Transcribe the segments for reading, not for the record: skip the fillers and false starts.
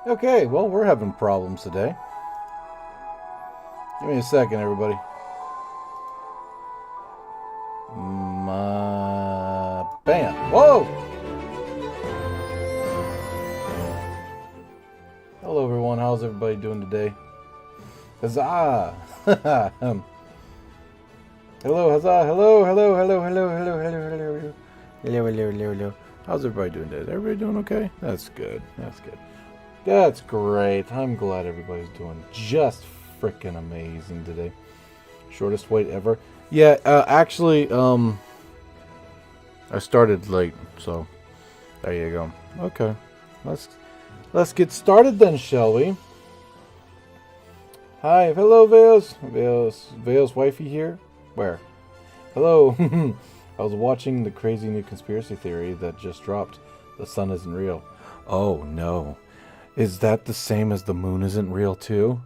Okay, well, we're having problems today. Give me a second, everybody. Bam. Whoa! Hello, everyone. How's everybody doing today? Huzzah! Hello, huzzah! Hello, hello, hello, hello, hello, hello, hello, hello, hello, hello, hello. How's everybody doing today? Is everybody doing okay? That's good. That's good. That's great. I'm glad everybody's doing just freaking amazing today. Shortest wait ever. Yeah, actually, I started late, so there you go. Okay, let's get started then, shall we? Hi, hello, Vale's wifey here. Where? Hello. I was watching the crazy new conspiracy theory that just dropped. The sun isn't real. Oh no. Is that the same as the moon isn't real too?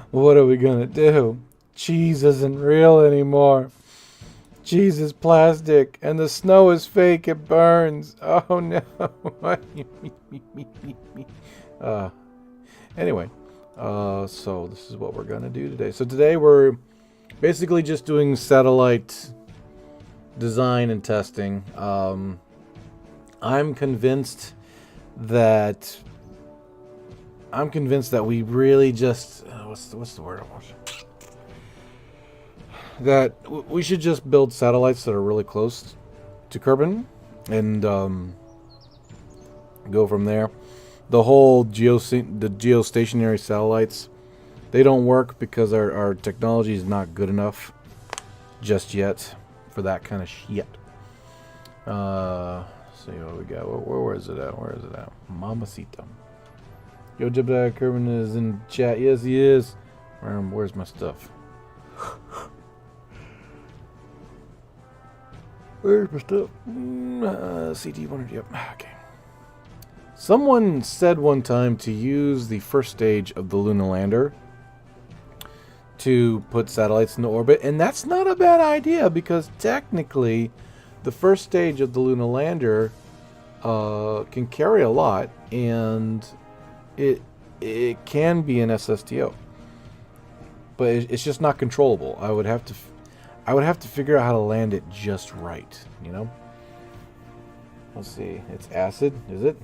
What are we gonna do? Cheese isn't real anymore. Cheese is plastic, and the snow is fake. It burns. Oh no. Anyway, so this is what we're gonna do today. So today we're basically just doing satellite design and testing. I'm convinced that we really just what's the word I want? That we should just build satellites that are really close to Kerbal and go from there. The whole geostationary satellites, they don't work because our technology is not good enough just yet for that kind of shit. See what we got. Where is it at? Where is it at? Mamacita. Yo, Jebediah Kerbal is in chat. Yes, he is. Where's my stuff? Where's my stuff? CT100. Yep. Okay. Someone said one time to use the first stage of the lunar lander to put satellites into orbit, and that's not a bad idea because technically the first stage of the lunar lander can carry a lot, and it can be an SSTO, but it's just not controllable. I would have to figure out how to land it just right, you know. Let's see. It's acid, is it?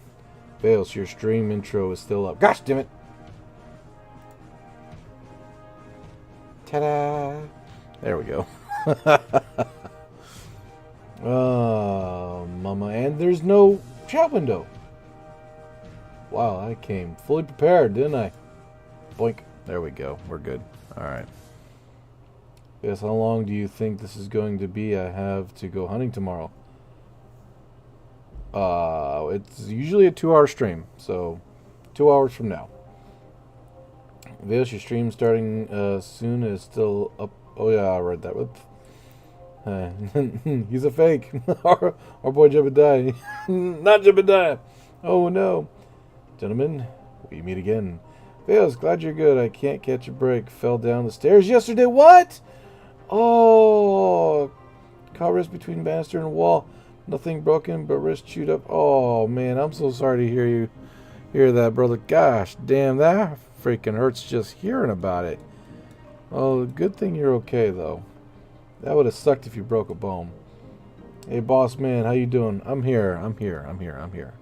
Fails. Your stream intro is still up. Gosh damn it! Ta-da! There we go. Oh, mama. And there's no chat window. Wow, I came fully prepared, didn't I? Boink. There we go. We're good. Alright. Yes, how long do you think this is going to be? I have to go hunting tomorrow. It's usually a 2-hour stream, so 2 hours from now. Vales, your stream starting soon is still up. Oh yeah, I read that. He's a fake. our boy Jebediah. Not Jebediah. Oh no. Gentlemen, we meet again. Vales, glad you're good. I can't catch a break. Fell down the stairs yesterday. What? Oh, caught wrist between banister and wall. Nothing broken, but wrist chewed up. Oh man, I'm so sorry to hear that, brother. Gosh, damn, that freaking hurts just hearing about it. Oh, good thing you're okay though. That would have sucked if you broke a bone. Hey, boss man, how you doing? I'm here. I'm here.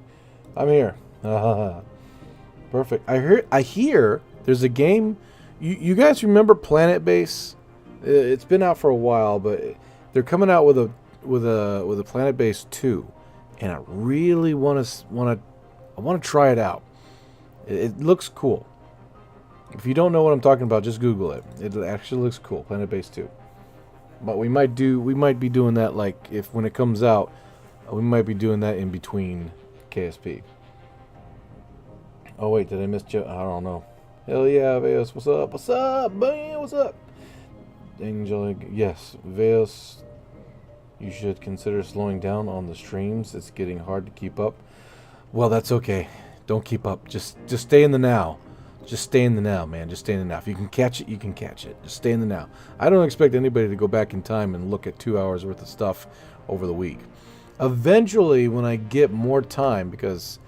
Perfect. I hear there's a game. You guys remember Planet Base? It's been out for a while, but they're coming out with a Planet Base 2, and I really want to try it out. It looks cool. If you don't know what I'm talking about, just Google it. It actually looks cool, Planet Base 2. But we might be doing that, like, when it comes out, we might be doing that in between KSP. Oh wait, did I miss Joe? I don't know. Hell yeah, Veos, what's up? What's up, man? What's up? Angel, yes, Veos. You should consider slowing down on the streams. It's getting hard to keep up. Well, that's okay. Don't keep up. Just stay in the now. Just stay in the now, man. Just stay in the now. If you can catch it, you can catch it. Just stay in the now. I don't expect anybody to go back in time and look at 2 hours worth of stuff over the week. Eventually, when I get more time, because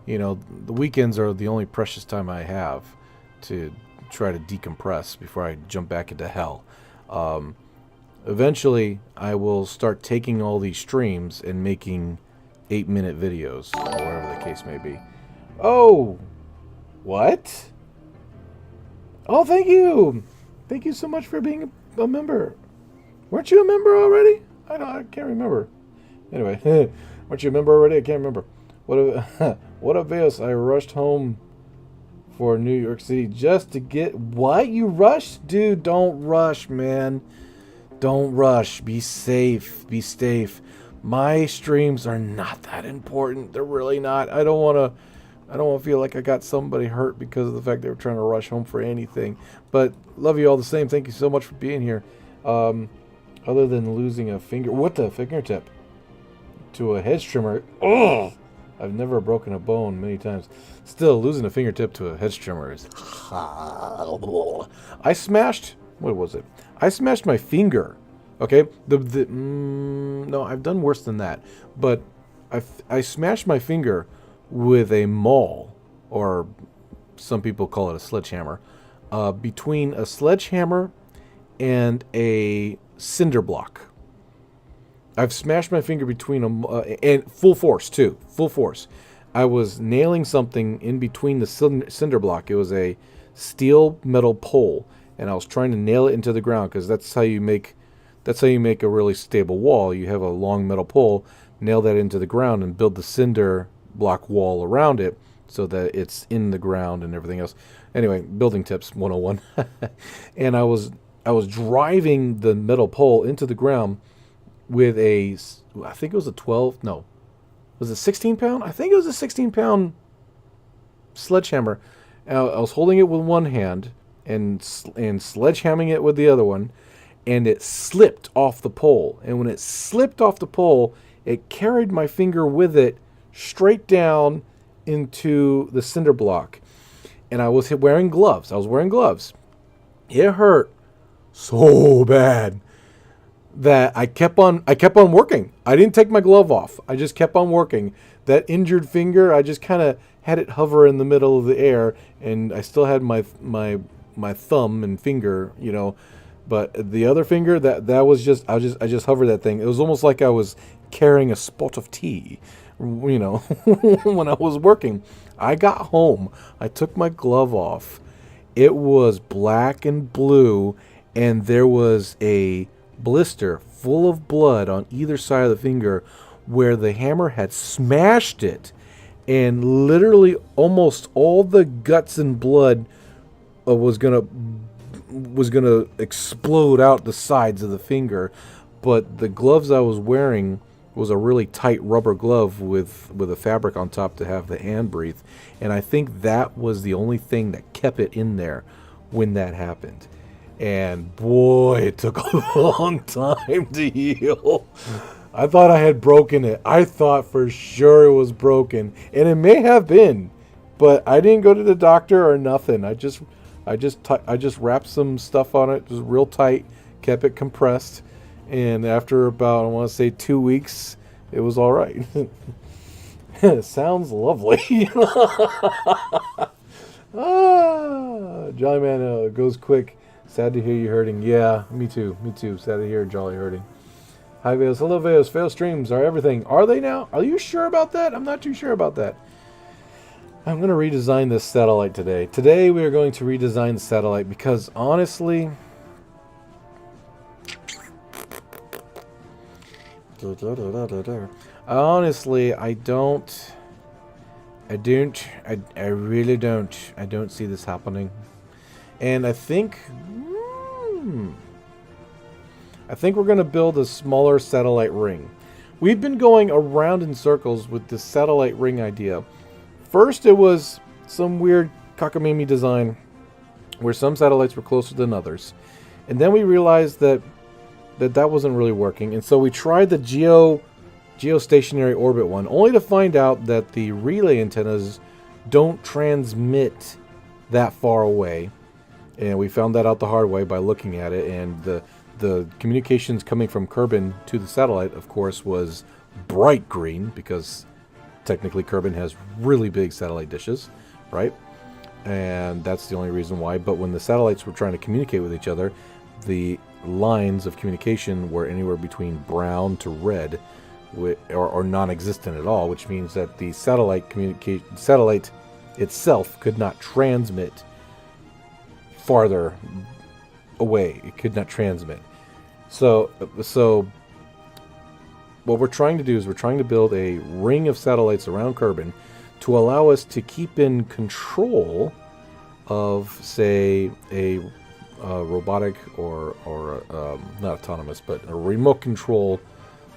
You know, the weekends are the only precious time I have to try to decompress before I jump back into hell. Eventually, I will start taking all these streams and making 8-minute videos, or whatever the case may be. Oh! What? Oh, thank you! Thank you so much for being a member. Weren't you a member already? I can't remember. Anyway, weren't you a member already? I can't remember. What up, Veos? I rushed home for New York City just to get... What? You rushed? Dude, don't rush, man. Don't rush. Be safe. Be safe. My streams are not that important. They're really not. I don't want to feel like I got somebody hurt because of the fact they were trying to rush home for anything. But love you all the same. Thank you so much for being here. Other than losing a finger... What the? Fingertip? To a hedge trimmer. Ugh! I've never broken a bone many times. Still, losing a fingertip to a hedge trimmer is... I smashed... What was it? I smashed my finger. Okay? No, I've done worse than that. But I smashed my finger with a maul, or some people call it a sledgehammer, between a sledgehammer and a cinder block. I've smashed my finger between them, and full force too, full force. I was nailing something in between the cinder block. It was a steel metal pole, and I was trying to nail it into the ground, because that's how you make a really stable wall. You have a long metal pole, nail that into the ground, and build the cinder block wall around it so that it's in the ground and everything else. Anyway, building tips 101. And I was driving the metal pole into the ground with I think it was a 12, no, was it 16 pound? I think it was a 16 pound sledgehammer. I was holding it with one hand and sledgehammering it with the other one, and it slipped off the pole. And when it slipped off the pole, it carried my finger with it straight down into the cinder block. And I was wearing gloves. It hurt so bad that I kept on working. I didn't take my glove off. I just kept on working. That injured finger, I just kind of had it hover in the middle of the air, and I still had my thumb and finger, you know. But the other finger, that was just I just hovered that thing. It was almost like I was carrying a spot of tea, you know, when I was working. I got home. I took my glove off. It was black and blue, and there was a blister full of blood on either side of the finger where the hammer had smashed it, and literally almost all the guts and blood was gonna explode out the sides of the finger. But the gloves I was wearing was a really tight rubber glove with a fabric on top to have the hand breathe, and I think that was the only thing that kept it in there when that happened. And boy, it took a long time to heal. I thought I had broken it. I thought for sure it was broken, and it may have been, but I didn't go to the doctor or nothing. I just wrapped some stuff on it, just real tight, kept it compressed, and after about, I want to say 2 weeks, it was all right. It sounds lovely. Jolly Man goes quick. Sad to hear you hurting. Yeah, me too. Sad to hear Jolly hurting. Hi, Veos. Hello, Veos. Fail streams are everything. Are they now? Are you sure about that? I'm not too sure about that. I'm going to redesign this satellite today. Today we are going to redesign the satellite because honestly... Honestly, I really don't. I don't see this happening. And I think we're going to build a smaller satellite ring. We've been going around in circles with this satellite ring idea. First, it was some weird cockamamie design where some satellites were closer than others. And then we realized that wasn't really working. And so we tried the geostationary orbit one, only to find out that the relay antennas don't transmit that far away. And we found that out the hard way by looking at it. And the communications coming from Kerbal to the satellite, of course, was bright green because technically Kerbin has really big satellite dishes, right? And that's the only reason why. But when the satellites were trying to communicate with each other, the lines of communication were anywhere between brown to red, or non-existent at all, which means that the satellite itself could not transmit farther away. It could not transmit. So what we're trying to do is we're trying to build a ring of satellites around Kerbin to allow us to keep in control of, say, a robotic or not autonomous, but a remote control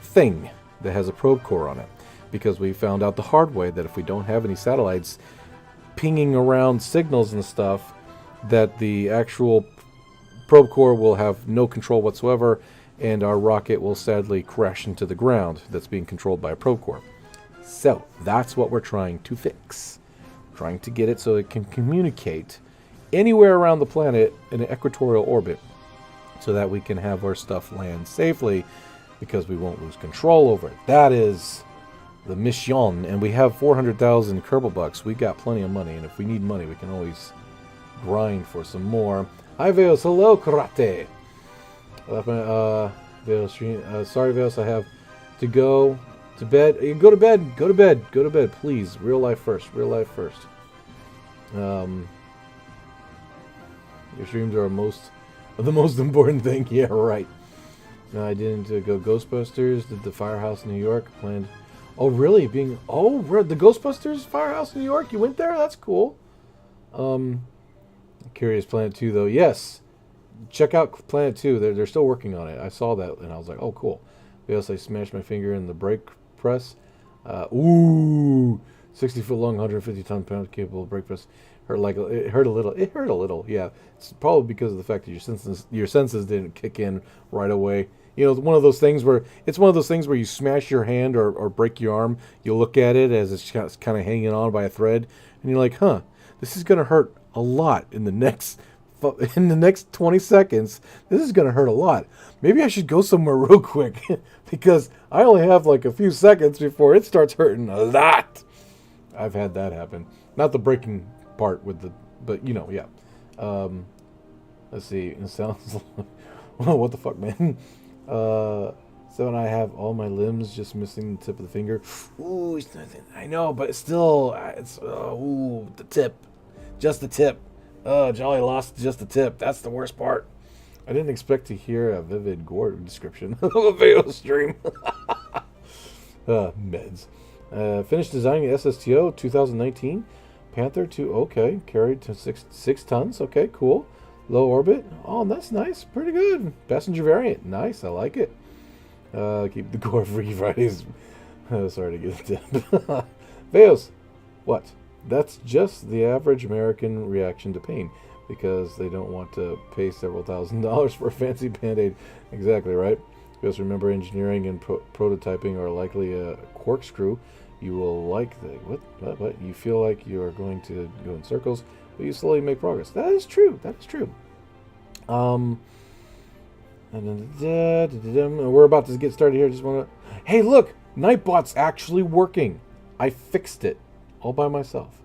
thing that has a probe core on it. Because we found out the hard way that if we don't have any satellites pinging around signals and stuff, that the actual probe core will have no control whatsoever, and our rocket will sadly crash into the ground that's being controlled by a probe core. So that's what we're trying to fix. Trying to get it so it can communicate anywhere around the planet in an equatorial orbit, so that we can have our stuff land safely, because we won't lose control over it. That is the mission, and we have 400,000 Kerbal bucks. We got plenty of money, and if we need money, we can always grind for some more. Hi Veos, hello Karate. Veos, sorry Veos, I have to go to bed. Go to bed, go to bed, go to bed, please. Real life first, real life first. Your streams are the most important thing. Yeah, right. No, I didn't go Ghostbusters. Did the Firehouse in New York planned? Oh, really? The Ghostbusters Firehouse in New York? You went there? That's cool. Curious Planet 2 though. Yes, check out Planet 2. They're still working on it. I saw that and I was like, oh, cool. Yes, I smashed my finger in the brake press. 60-foot long, 150-ton capable brake press. It hurt a little. It hurt a little. Yeah, it's probably because of the fact that your senses didn't kick in right away. You know, it's one of those things where you smash your hand or break your arm. You look at it as it's kind of hanging on by a thread, and you're like, huh, this is gonna hurt a lot in the next 20 seconds. This is gonna hurt a lot. Maybe I should go somewhere real quick because I only have like a few seconds before it starts hurting a lot. I've had that happen. Not the breaking part but you know, yeah. Let's see. It sounds like, what the fuck, man? So when I have all my limbs just missing the tip of the finger. Ooh, I know, but still, it's the tip, just the tip. Jolly lost just the tip. That's the worst part. I didn't expect to hear a vivid gore description of a video stream. Meds. Finished designing the SSTO 2019. Panther 2, okay. Carried to 6 tons. Okay, cool. Low orbit. Oh, that's nice. Pretty good. Passenger variant. Nice. I like it. Keep the core Freaky Fridays. Sorry to get a tip. Veos. What? That's just the average American reaction to pain, because they don't want to pay several $1,000s for a fancy Band-Aid. Exactly right. Just remember, engineering and prototyping are likely a corkscrew. You will like the what? You feel like you are going to go in circles, but you slowly make progress. That is true. That is true. And then we're about to get started here. Just want to. Hey, look! Nightbot's actually working. I fixed it all by myself.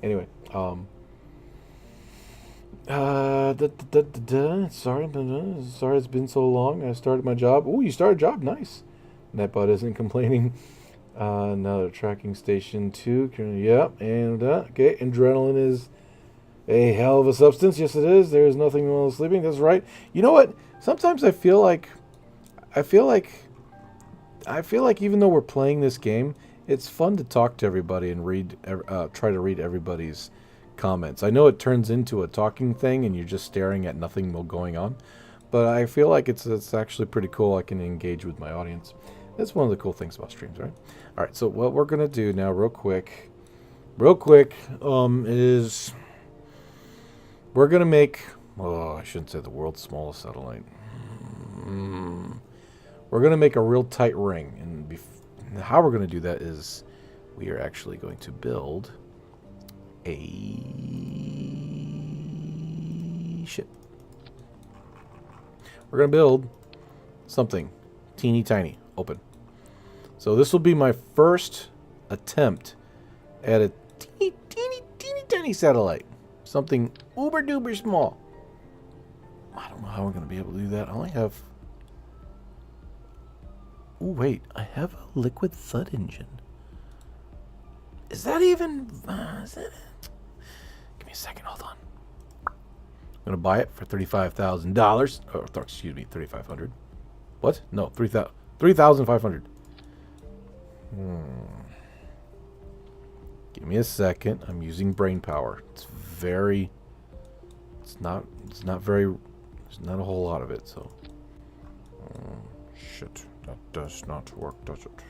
Anyway, sorry it's been so long. I started my job. Ooh, you started a job, nice. Nightbot isn't complaining. Another tracking station 2. Yep, and okay, adrenaline is a hell of a substance. Yes, it is. There is nothing wrong with sleeping. That's right. You know what? Sometimes I feel like even though we're playing this game, it's fun to talk to everybody and try to read everybody's comments. I know it turns into a talking thing and you're just staring at nothing going on, but I feel like it's actually pretty cool. I can engage with my audience. That's one of the cool things about streams, right? All right, so what we're going to do now real quick, is we're going to make, I shouldn't say the world's smallest satellite. We're going to make a real tight ring, and how we're going to do that is we are actually going to build a ship. We're going to build something Teeny tiny. Open. So this will be my first attempt at a teeny tiny satellite. Something uber duper small. I don't know how I'm going to be able to do that. I only have... Oh, wait. I have a liquid thud engine. Is that even... is that... Give me a second. Hold on. I'm going to buy it for $35,000. Oh, excuse me, $3,500. What? No, $3,500. Give me a second. I'm using brain power. It's not a whole lot of it, so. Shit. That does not work, does it?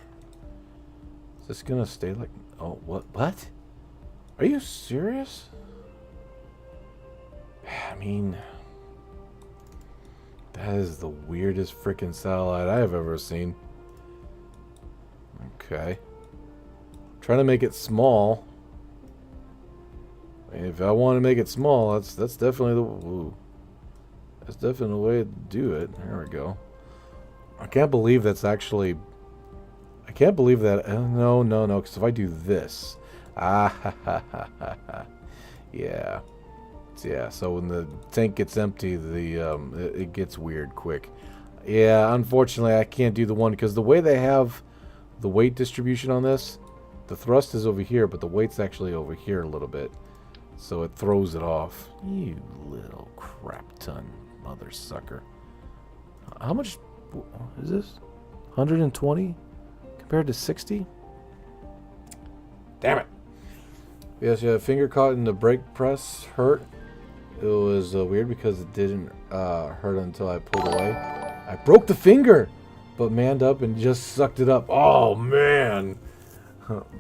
Is this gonna stay like... Oh, what? Are you serious? I mean... That is the weirdest freaking satellite I have ever seen. Okay. Trying to make it small. If I want to make it small, that's definitely the... Ooh. That's definitely the way to do it. There we go. I can't believe that's actually... I can't believe that... No, because if I do this... Yeah. Yeah, so when the tank gets empty, it gets weird quick. Yeah, unfortunately, I can't do the one, because the way they have the weight distribution on this, the thrust is over here, but the weight's actually over here a little bit. So it throws it off. You little crap ton, mother sucker. How much is this? 120 compared to 60? Damn it. Yes, yeah, finger caught in the brake press hurt. It was weird because it didn't hurt until I pulled away. I broke the finger, but manned up and just sucked it up. Oh, man.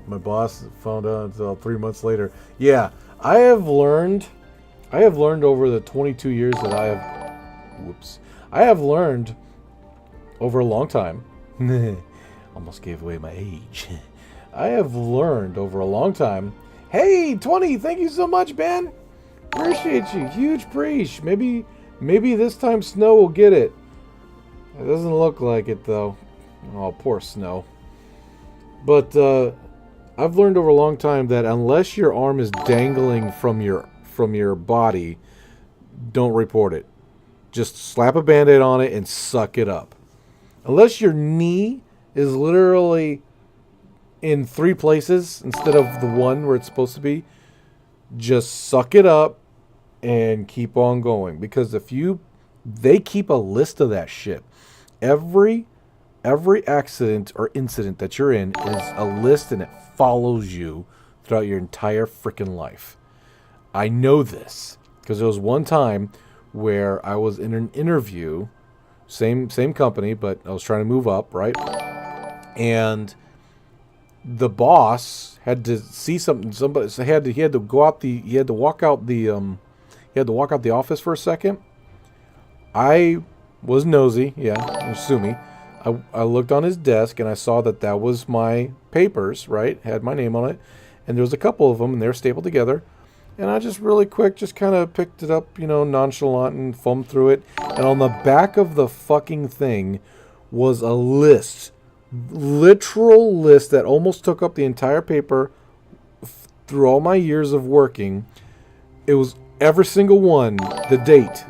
My boss found out until 3 months later. Yeah, I have learned over the 22 years that I have... Whoops. I have learned over a long time... Almost gave away my age. I have learned over a long time... Hey, 20, thank you so much, Ben. Appreciate you. Huge preach. Maybe this time Snow will get it. It doesn't look like it, though. Oh, poor Snow. But I've learned over a long time that unless your arm is dangling from your body, don't report it. Just slap a Band-Aid on it and suck it up. Unless your knee is literally in 3 places instead of the one where it's supposed to be, just suck it up and keep on going. Because they keep a list of that shit. Every accident or incident that you're in is a list, and it follows you throughout your entire freaking life. I know this because there was one time where I was in an interview, same company, but I was trying to move up, right? And the boss had to see something. Somebody so he had to go out he had to walk out the office for a second. I was nosy, yeah, sue me. I looked on his desk and I saw that was my papers, right? Had my name on it, and there was a couple of them, and they were stapled together. And I just really quick, just kind of picked it up, nonchalant, and thumbed through it. And on the back of the fucking thing was a list. Literal list that almost took up the entire paper through all my years of working. It was every single one. The date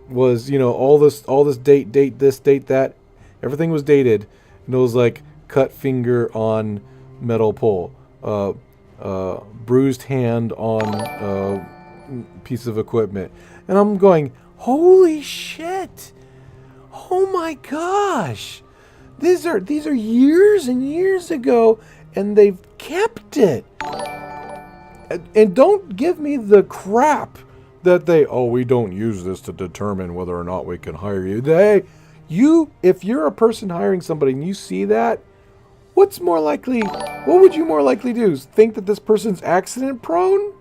was, all this date this, date that. Everything was dated. And it was like cut finger on metal pole. Bruised hand on piece of equipment. And I'm going, holy shit. Oh my gosh. These are years and years ago, and they've kept it. And don't give me the crap that we don't use this to determine whether or not we can hire you. If you're a person hiring somebody and you see that, what would you more likely do? Think that this person's accident prone?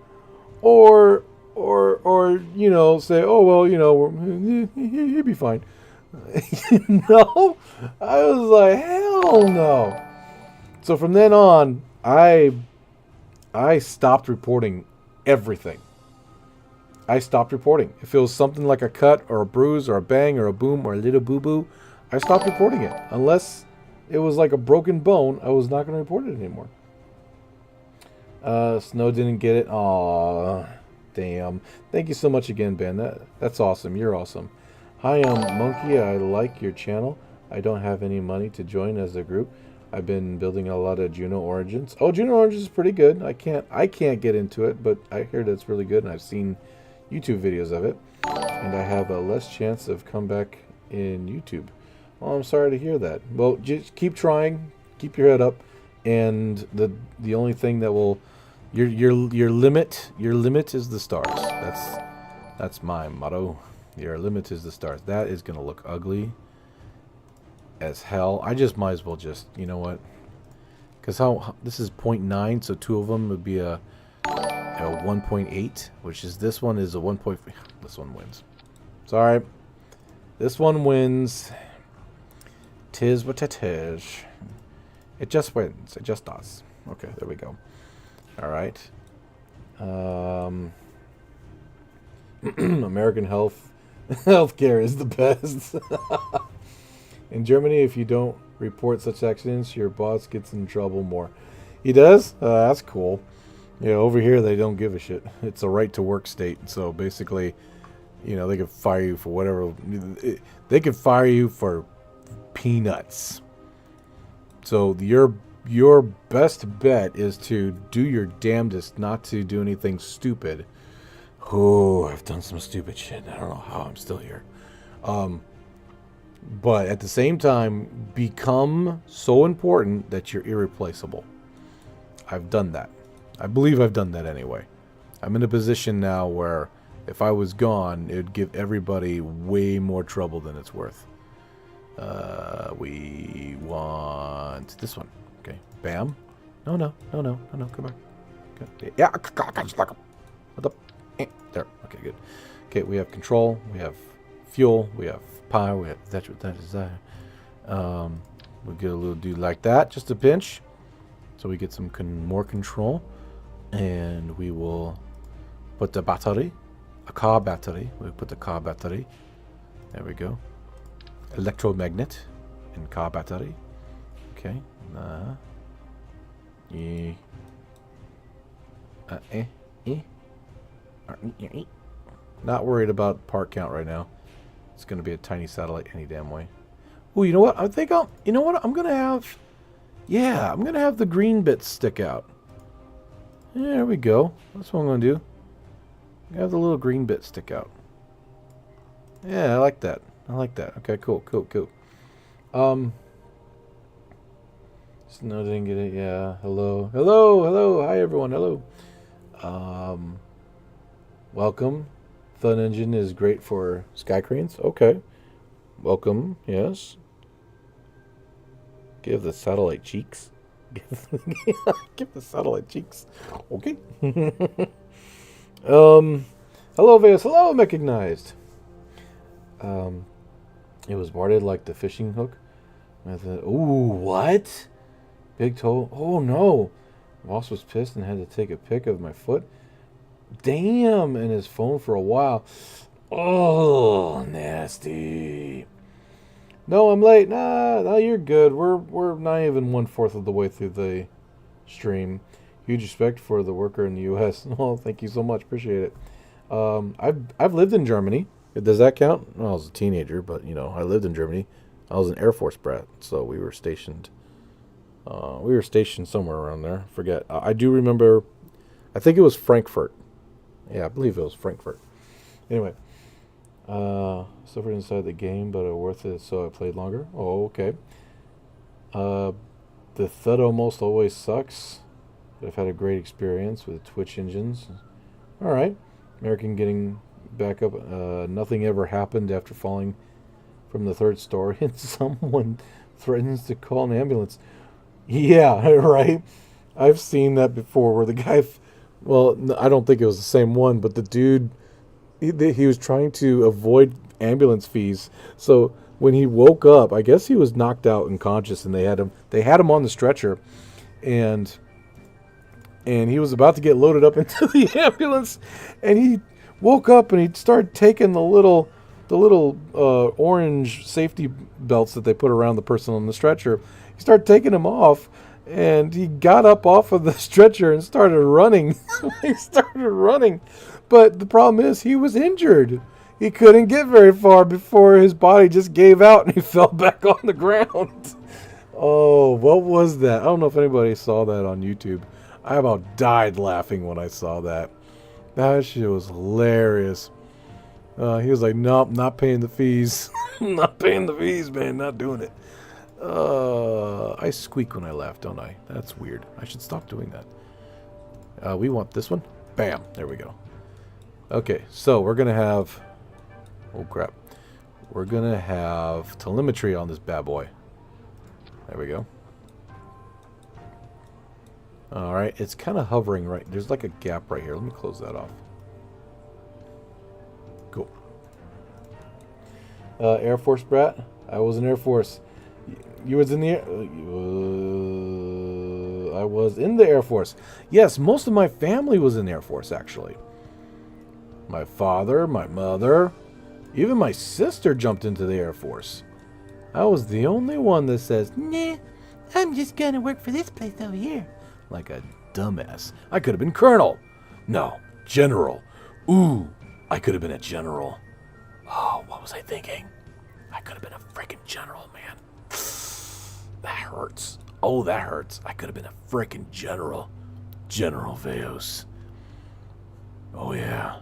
Or say, oh, well, he'd be fine. No, I was like, hell no. So from then on, I stopped reporting everything. I stopped reporting. If it was something like a cut or a bruise or a bang or a boom or a little boo-boo, I stopped reporting it. Unless it was like a broken bone, I was not going to report it anymore. Snow didn't get it. Aw, damn. Thank you so much again, Ben. That's awesome. You're awesome. Hi, I'm Monkey. I like your channel. I don't have any money to join as a group. I've been building a lot of Juno Origins. Oh, Juno Origins is pretty good. I can't get into it, but I hear that it's really good, and I've seen YouTube videos of it. And I have a less chance of comeback in YouTube. Well, I'm sorry to hear that. Well, just keep trying. Keep your head up. And the only thing that will your limit is the stars. That's my motto. Your limit is the stars. That is gonna look ugly as hell. I just might as well just, you know what? Because how this is 0.9, so two of them would be a 1.8, which is this one is a 1.5. This one wins. Sorry, this one wins. Tis what it is. It just wins. It just does. Okay, there we go. All right. American healthcare is the best. In Germany, if you don't report such accidents, your boss gets in trouble more. He does? That's cool. Yeah, over here they don't give a shit. It's a right to work state. So basically, you know, they could fire you for whatever. They could fire you for peanuts. So your best bet is to do your damnedest not to do anything stupid. Oh, I've done some stupid shit. I don't know how I'm still here. But at the same time, become so important that you're irreplaceable. I've done that. I believe I've done that anyway. I'm in a position now where if I was gone, it would give everybody way more trouble than it's worth. We want this one. Okay. Bam. No. Come back. Okay. Yeah. What the? There. Okay, good. Okay, we have control. We have fuel. We have power. We have that's what that is. We'll get a little dude like that, just a pinch, so we get some more control, and we will put the battery, a car battery. We put the car battery. There we go. Electromagnet and car battery. Okay. Not worried about part count right now. It's going to be a tiny satellite any damn way. Oh, you know what? I think you know what? I'm going to have... Yeah, I'm going to have the green bits stick out. There we go. That's what I'm going to do. I'm going to have the little green bit stick out. Yeah, I like that. I like that. Okay, cool. Snow didn't get it. Yeah, hello. Hi, everyone. Hello. Welcome. Thun engine is great for sky cranes. Okay. Welcome. Yes. Give the satellite cheeks. Give the satellite cheeks. Okay. Hello, Vegas. Hello, Mechanized. It was warded like the fishing hook. Ooh, what? Big toe. Oh, no. Boss was pissed and had to take a pic of my foot. Damn, and his phone for a while. Oh, nasty. No, I'm late. Nah, no, you're good. We're not even 1/4 of the way through the stream. Huge respect for the worker in the U.S. Well, thank you so much. Appreciate it. I've lived in Germany. Does that count? Well, I was a teenager, but you know, I lived in Germany. I was an Air Force brat, so we were stationed. Somewhere around there. Forget. I do remember. I think it was Frankfurt. Yeah, I believe it was Frankfurt. Anyway, suffered inside the game, but worth it, so I played longer. Oh, okay. The thud almost always sucks, but I've had a great experience with Twitch engines. All right, American getting back up. Nothing ever happened after falling from the third story, and someone threatens to call an ambulance. Yeah, right. I've seen that before, where the guy. Well, I don't think it was the same one, but the dude, he was trying to avoid ambulance fees. So when he woke up, I guess he was knocked out unconscious, and they had him on the stretcher, and he was about to get loaded up into the ambulance, and he woke up and he started taking the little orange safety belts that they put around the person on the stretcher. He started taking them off, and he got up off of the stretcher and started running. He started running. But the problem is he was injured. He couldn't get very far before his body just gave out and he fell back on the ground. Oh, what was that? I don't know if anybody saw that on YouTube. I about died laughing when I saw that. That shit was hilarious. He was like, nope, not paying the fees. Not paying the fees, man. Not doing it. I squeak when I laugh, don't I? That's weird. I should stop doing that. We want this one. Bam. There we go. Okay, so we're going to have... Oh, crap. We're going to have telemetry on this bad boy. There we go. Alright, it's kind of hovering right... There's like a gap right here. Let me close that off. Cool. Air Force brat? I was in Air Force. You was in the air... I was in the Air Force. Yes, most of my family was in the Air Force, actually. My father, my mother, even my sister jumped into the Air Force. I was the only one that says, nah, I'm just gonna work for this place over here. Like a dumbass. I could have been colonel. No, general. Ooh, I could have been a general. Oh, what was I thinking? I could have been a freaking general, man. That hurts. Oh, that hurts. I could have been a freaking general. General Veos. Oh, yeah.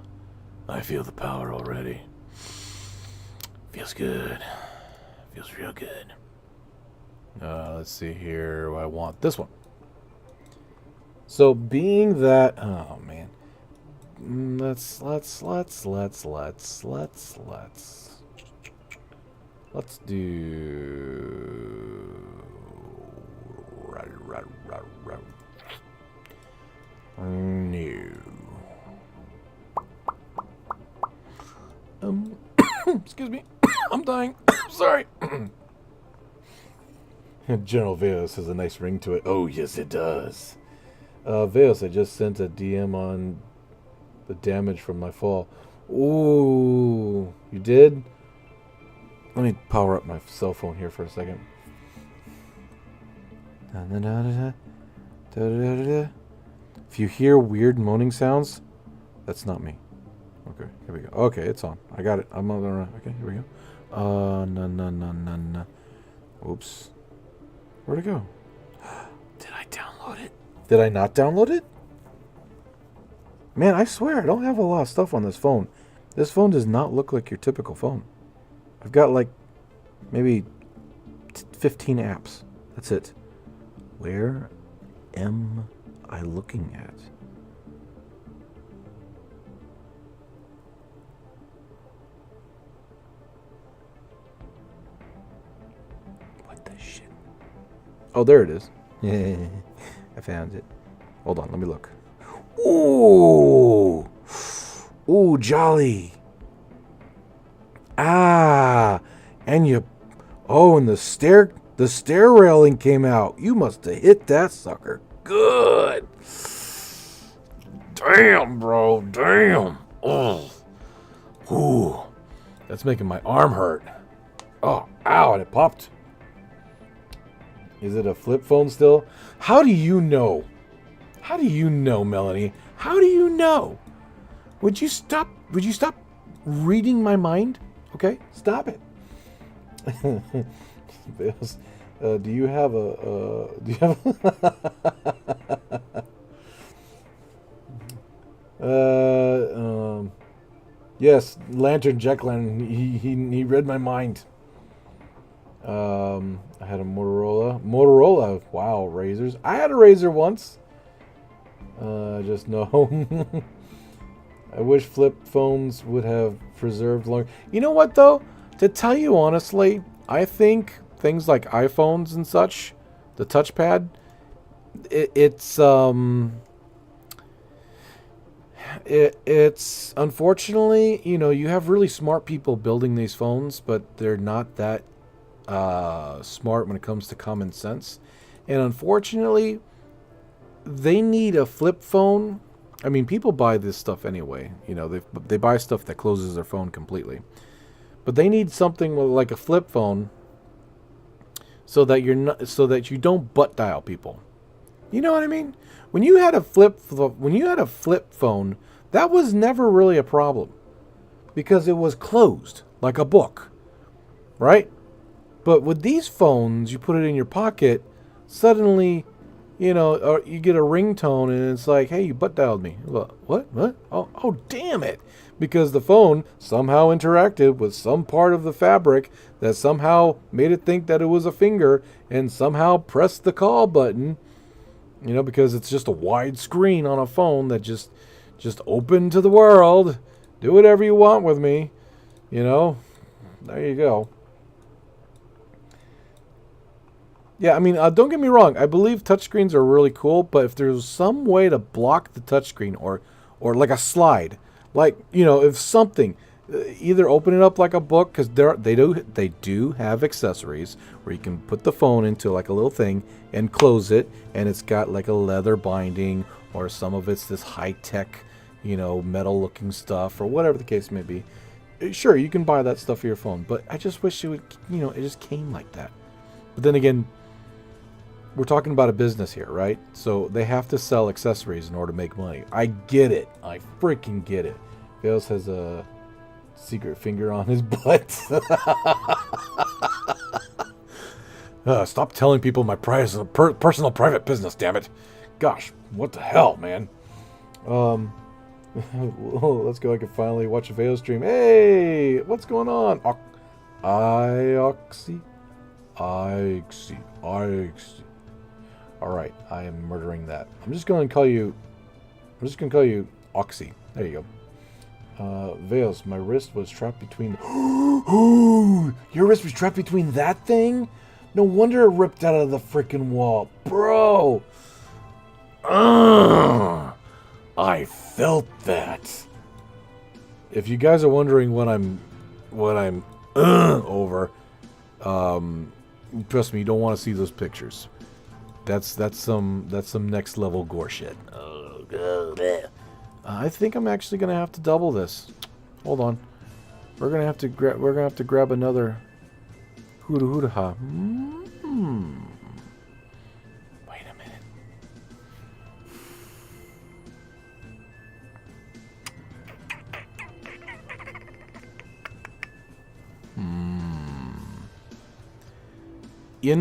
I feel the power already. Feels good. Feels real good. Let's see here. I want this one. So being that, oh man, let's do no. Excuse me, I'm dying. Sorry. General Veos has a nice ring to it. Oh yes, it does. Veos, I just sent a DM on the damage from my fall. Ooh, you did? Let me power up my cell phone here for a second. If you hear weird moaning sounds, that's not me. Okay, here we go. Okay, it's on. I got it. I'm on the run. Okay, here we go. No. Oops. Where'd it go? Did I download it? Did I not download it? Man, I swear, I don't have a lot of stuff on this phone. This phone does not look like your typical phone. I've got like maybe 15 apps. That's it. Where am I looking at? What the shit? Oh, there it is. I found it. Hold on, let me look. Ooh! Ooh, jolly. Ah! And you... Oh, and the stair railing came out. You must have hit that sucker. Good! Damn, bro. Damn. Oh. Ooh. That's making my arm hurt. Oh, ow, and it popped. Is it a flip phone still? How do you know? How do you know, Melanie? How do you know? Would you stop reading my mind? Okay? Stop it. Do you have yes, Lantern, Jack Lantern. He read my mind. I had a Motorola. Wow, razors. I had a razor once. Just no. I wish flip phones would have preserved longer. You know what, though? To tell you honestly, I think things like iPhones and such, the touchpad, it's unfortunately, you know, you have really smart people building these phones, but they're not that smart when it comes to common sense. And unfortunately, they need a flip phone. I mean, people buy this stuff anyway. You know, they buy stuff that closes their phone completely. but they need something like a flip phone so that you don't butt dial people. You know what I mean? When you had a flip phone, that was never really a problem because it was closed like a book, right? But with these phones, you put it in your pocket, suddenly, or you get a ringtone and it's like, hey, you butt dialed me. What? Oh, damn it. Because the phone somehow interacted with some part of the fabric that somehow made it think that it was a finger and somehow pressed the call button, because it's just a wide screen on a phone that just open to the world. Do whatever you want with me. There you go. Yeah, I mean, don't get me wrong. I believe touchscreens are really cool, but if there's some way to block the touchscreen or like a slide, like, if something, either open it up like a book, because they do have accessories where you can put the phone into like a little thing and close it, and it's got like a leather binding, or some of it's this high-tech, metal looking stuff, or whatever the case may be. Sure, you can buy that stuff for your phone, but I just wish it would, it just came like that. But then again, we're talking about a business here, right? So they have to sell accessories in order to make money. I get it. I freaking get it. Vales has a secret finger on his butt. Stop telling people my personal private business, damn it. Gosh, what the hell, man? Let's go. I can finally watch a Veo stream. Hey, what's going on? Ioxy. All right, I am murdering that. I'm just going to call you Oxy. There you go. Vales, my wrist was trapped between. Your wrist was trapped between that thing? No wonder it ripped out of the freaking wall, bro. I felt that. If you guys are wondering what I'm over, trust me, you don't want to see those pictures. That's some next level gore shit. I think I'm actually gonna have to double this. Hold on, we're gonna have to grab another Huda ha. Wait a minute.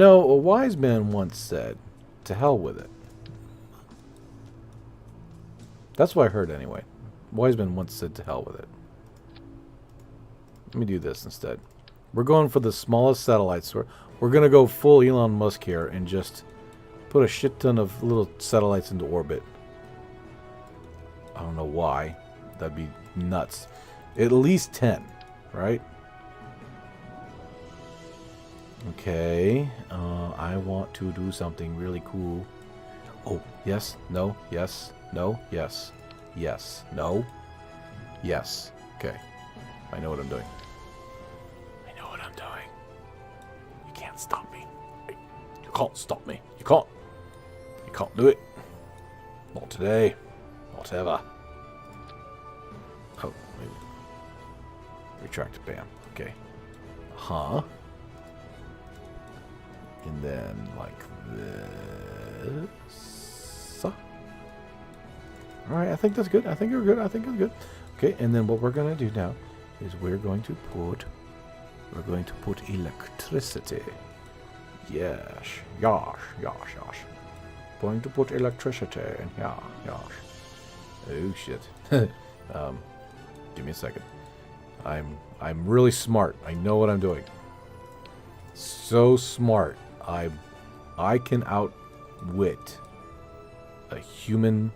A wise man once said, to hell with it. That's what I heard anyway. Wise man once said, to hell with it. Let me do this instead. We're going for the smallest satellites. We're going to go full Elon Musk here and just put a shit ton of little satellites into orbit. I don't know why. That'd be nuts. At least 10, right? Okay, I want to do something really cool. Oh, yes, no, yes, no, yes, yes, no, yes. Okay, I know what I'm doing. I know what I'm doing. You can't stop me. You can't stop me. You can't. You can't do it. Not today. Not ever. Oh, maybe. Retract, bam. Okay. Huh? And then like this. Alright, I think that's good. I think you're good. I think it's good. Okay, and then what we're gonna do now is we're going to put electricity. Yes. Gosh. Going to put electricity in here. Gosh. Oh shit. Give me a second. I'm really smart. I know what I'm doing. So smart. I can outwit a human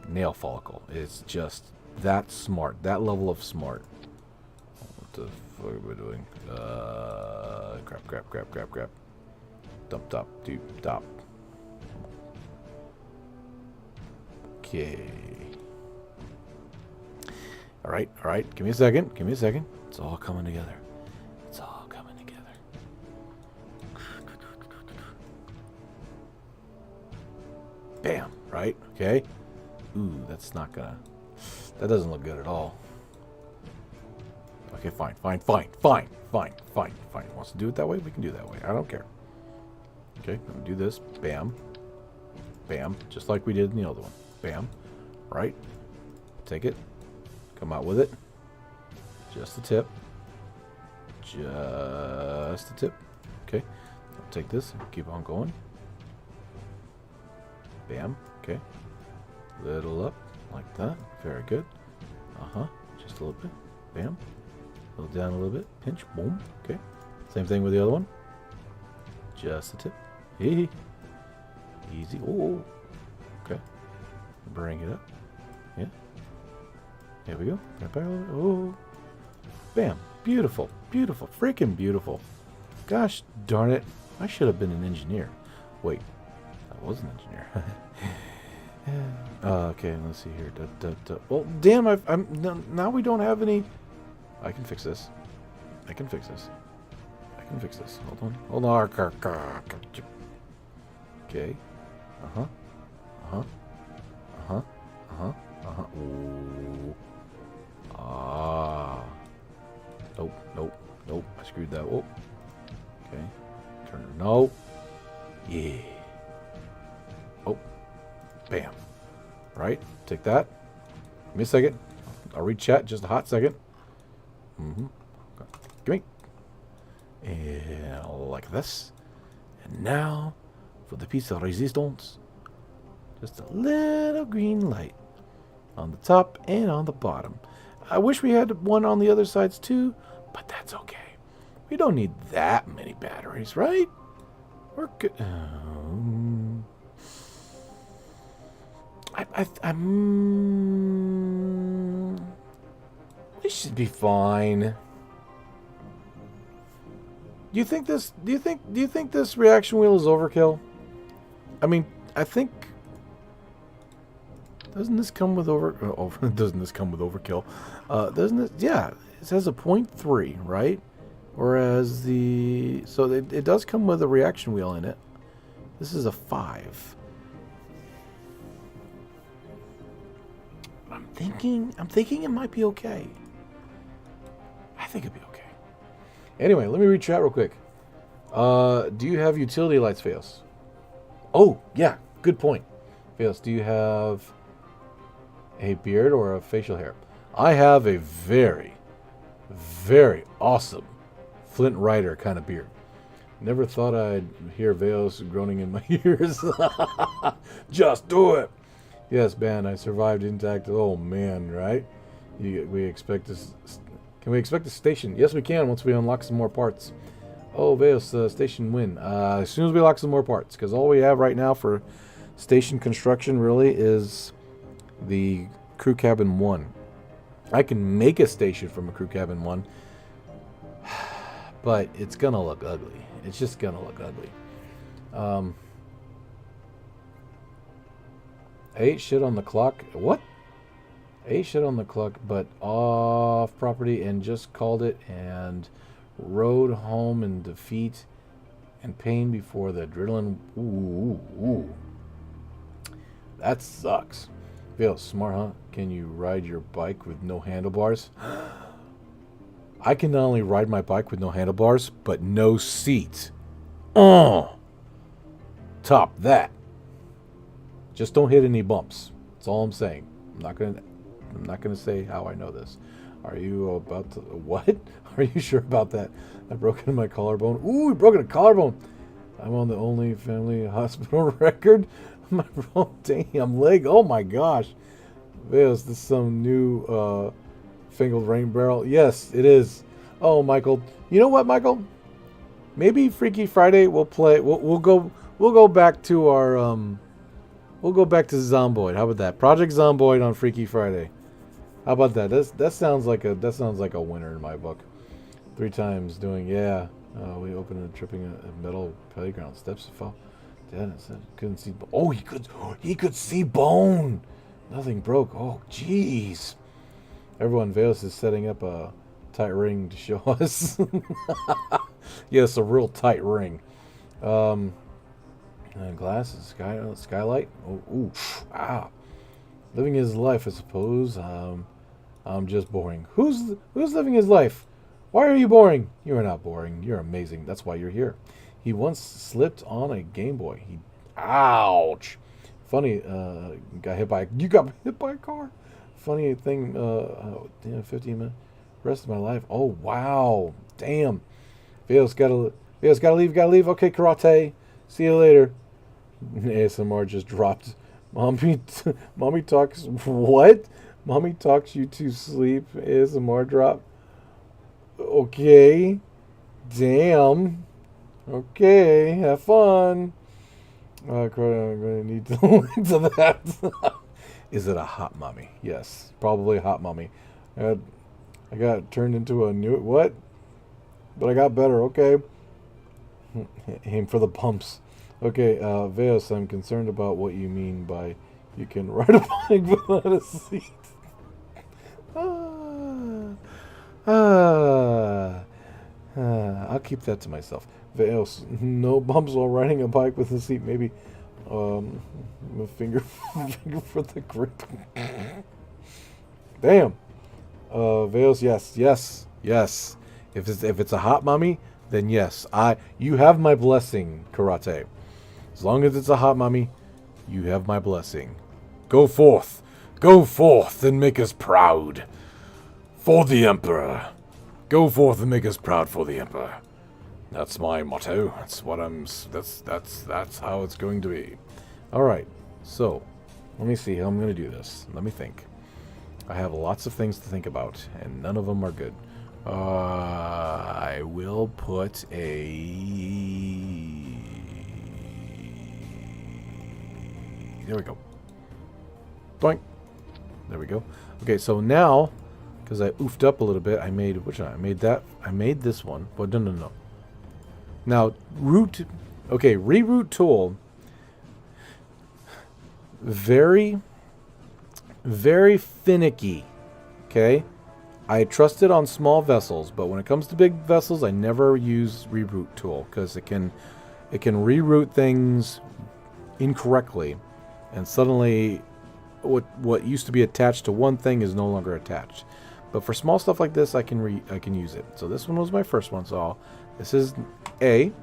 nail follicle. It's just that smart. That level of smart. What the fuck are we doing? Crap. Dump top, dude, top. Okay. Alright. Give me a second. It's all coming together. Bam, right? Okay. Ooh, that's not gonna... That doesn't look good at all. I Okay, fine. Wants to do it that way? We can do it that way. I don't care. Okay, I'm gonna do this. Bam. Bam. Just like we did in the other one. Bam. Right. Take it. Come out with it. Just the tip. Just the tip. Okay. I'll take this and keep on going. Bam. Okay. Little up. Like that. Very good. Just a little bit. Bam. A little down a little bit. Pinch. Boom. Okay. Same thing with the other one. Just the tip. Hee. Easy. Oh. Okay. Bring it up. Yeah. Here we go. Oh. Bam. Beautiful. Beautiful. Freaking beautiful. Gosh darn it. I should have been an engineer. Wait. I was an engineer. Okay, let's see here. Well, damn, now we don't have any. I can fix this. I can fix this. Hold on. Okay. Ooh. Ah. Nope. I screwed that. Oh. Okay. Turn it. No. Yeah. Oh. Bam. Right. Take that. Give me a second. I'll read chat just a hot second. Give me. And like this. And now for the piece of resistance. Just a little green light on the top and on the bottom. I wish we had one on the other sides too, but that's okay. We don't need that many batteries, right? We're good. We should be fine. Do you think this reaction wheel is overkill? I mean, I think. Doesn't this come with doesn't this come with overkill? Doesn't it? Yeah, it says a 0.3, right? Whereas it does come with a reaction wheel in it. This is a 5. I'm thinking it might be okay. I think it'd be okay. Anyway, let me read chat real quick. Do you have utility lights, Fails? Oh, yeah, good point. Fails, do you have a beard or a facial hair? I have a very, very awesome Flint Rider kind of beard. Never thought I'd hear Veos groaning in my ears. Just do it. Yes, man, I survived intact. Oh, man, right? We expect this. Can we expect a station? Yes, we can once we unlock some more parts. Oh, Veos, station win. As soon as we unlock some more parts, because all we have right now for station construction really is the crew cabin 1. I can make a station from a crew cabin 1, but it's gonna look ugly. It's just gonna look ugly. I ate shit on the clock. What? I ate shit on the clock, but off property and just called it and rode home in defeat and pain before the adrenaline. Ooh. That sucks. Feels smart, huh? Can you ride your bike with no handlebars? I can not only ride my bike with no handlebars, but no seat. Top that. Just don't hit any bumps. That's all I'm saying. I'm not gonna say how I know this. Are you about to what? Are you sure about that? I broke into my collarbone. Ooh, we broke a collarbone. I'm on the only family hospital record. My damn leg. Oh my gosh. Is this some new fingered rain barrel? Yes, it is. Oh, Michael. You know what, Michael? Maybe Freaky Friday we'll play. We'll go back to our we'll go back to Zomboid. How about that? Project Zomboid on Freaky Friday. How about that? That sounds like a winner in my book. 3 times doing we opened and tripping a metal playground steps to fall. Dad said couldn't see. Oh, he could see bone. Nothing broke. Oh, jeez. Everyone, Veos is setting up a tight ring to show us. Yes, a real tight ring. And glasses, skylight. Living his life, I suppose. I'm just boring. Who's living his life? Why are you boring? You are not boring. You're amazing. That's why you're here. He once slipped on a Game Boy. Ouch. Funny, got hit by, you got hit by a car? Funny thing, 15 minutes, rest of my life. Oh, wow. Damn. Vale's gotta leave. Okay, karate. See you later. ASMR just dropped. Mommy talks, what? Mommy talks you to sleep. ASMR drop. Okay. Damn. Okay, have fun. I'm going to need to link to that. Is it a hot mommy? Yes, probably a hot mommy. I got turned into a new... What? But I got better, okay. Aim for the pumps. Okay, Veos, I'm concerned about what you mean by you can ride a bike without a seat. I'll keep that to myself. Veos, no bumps while riding a bike with a seat. Maybe a finger for the grip. Damn. Veos, yes. If it's a hot mommy, then yes. You have my blessing, karate. As long as it's a hot mommy, you have my blessing. Go forth and make us proud for the Emperor. Go forth and make us proud for the Emperor. That's my motto. That's what that's how it's going to be. All right. So, let me see how I'm going to do this. Let me think. I have lots of things to think about, and none of them are good. I will put a... There we go. Boink. There we go. Okay, so now, because I oofed up a little bit, I made... Which one? I made that. I made this one. But no. Now, root... Okay, reroute tool. Very finicky. Okay? I trust it on small vessels, but when it comes to big vessels, I never use reroute tool because it can reroute things incorrectly, and suddenly what used to be attached to one thing is no longer attached. But for small stuff like this, I can use it. So this one was my first one. So this is A,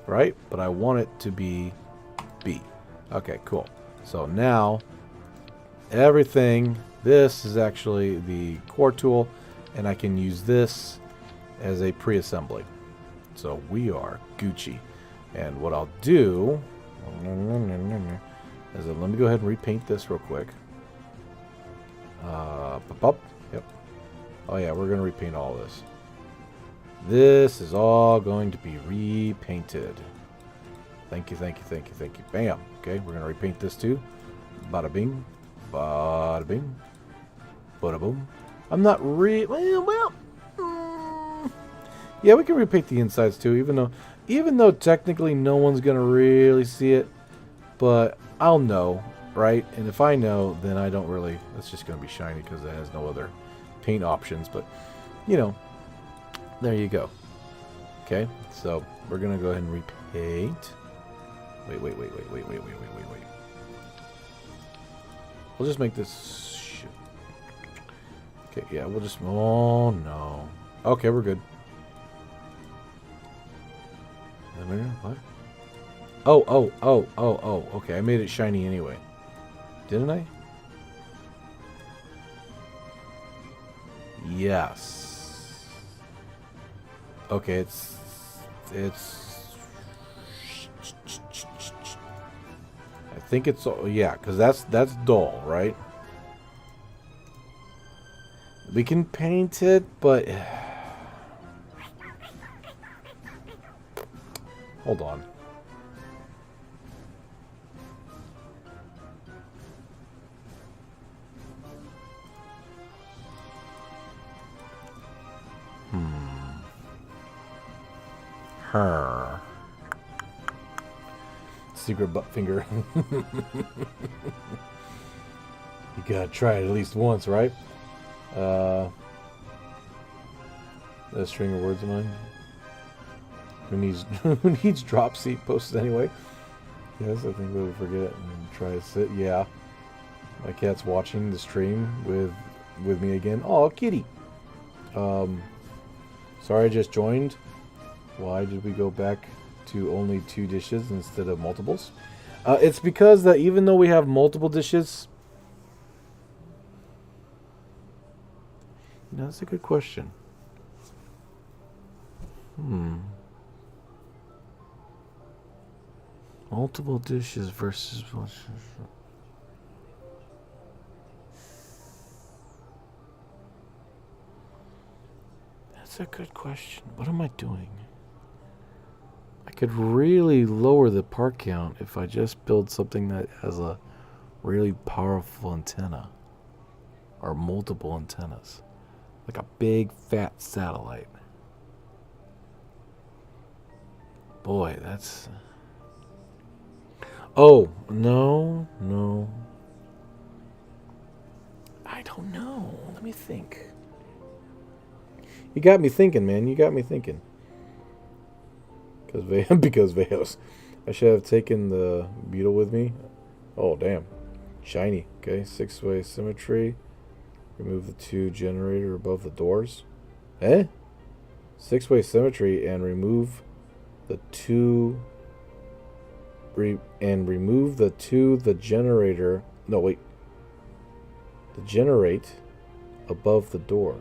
right? But I want it to be B. Okay, cool. So now everything. This is actually the core tool. And I can use this as a pre-assembly. So we are Gucci. And what I'll do is let me go ahead and repaint this real quick. Yep. Oh yeah, we're going to repaint all this. This is all going to be repainted. Thank you. Bam. Okay, we're going to repaint this too. Bada bing. Bada bing. Bada boom. I'm not yeah, we can repaint the insides too, even though technically no one's gonna really see it, but I'll know, right? And if I know, then I don't really. It's just gonna be shiny because it has no other paint options. But there you go. Okay, so we're gonna go ahead and repaint. Wait. We'll just make this. Okay, yeah, we'll just... Oh, no. Okay, we're good. What? Oh. Okay, I made it shiny anyway. Didn't I? Yes. Okay, it's... I think it's... Yeah, because that's dull, right? We can paint it, but... Hold on. Her. Secret butt finger. You gotta try it at least once, right? That string of words of mine. Who needs drop seat posted anyway? Yes, I think we would forget and try to sit. Yeah. My cat's watching the stream with me again. Oh, kitty. Sorry I just joined. Why did we go back to only 2 dishes instead of multiples? It's because that even though we have multiple dishes... You know, that's a good question. Multiple dishes versus... That's a good question. What am I doing? I could really lower the part count if I just build something that has a really powerful antenna. Or multiple antennas. Like a big fat satellite. Boy, that's... Oh, no. I don't know. Let me think. You got me thinking, man. You got me thinking. Because Veos. I should have taken the beetle with me. Oh, damn. Shiny. Okay, 6-way symmetry. Remove the 2 generator above the doors. 6-way symmetry and remove the 2... remove the 2... the generator... No, wait. The generate above the door.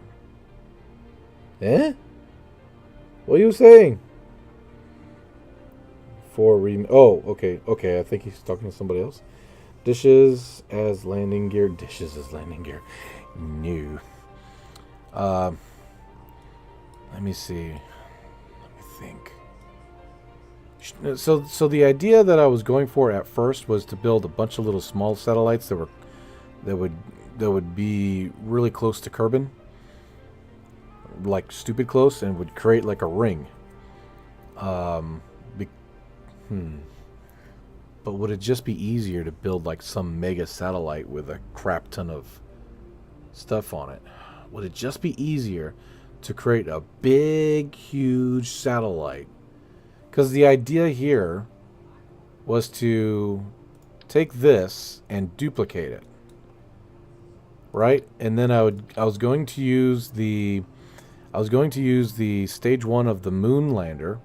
What are you saying? Oh, okay. I think he's talking to somebody else. Dishes as landing gear. Dishes as landing gear. New. Let me see. Let me think. So the idea that I was going for at first was to build a bunch of little small satellites that would be really close to Kerbin. Like stupid close, and would create like a ring. But would it just be easier to build like some mega satellite with a crap ton of stuff on it? Would it just be easier to create a big, huge satellite? Because the idea here was to take this and duplicate it, right? And then I was going to use the stage 1 of the moon lander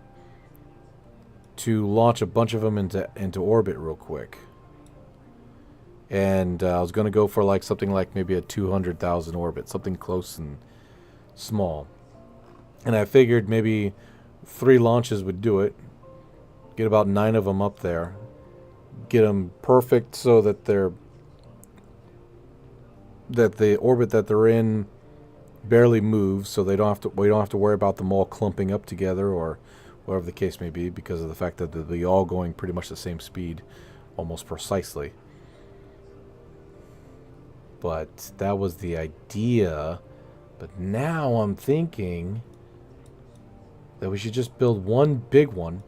to launch a bunch of them into orbit real quick. And I was going to go for like something like maybe a 200,000 orbit, something close and small. And I figured maybe 3 launches would do it. Get about 9 of them up there. Get them perfect so that the orbit that they're in barely moves, so we don't have to worry about them all clumping up together or whatever the case may be, because of the fact that they'll be all going pretty much the same speed, almost precisely. But that was the idea. But now I'm thinking that we should just build one big one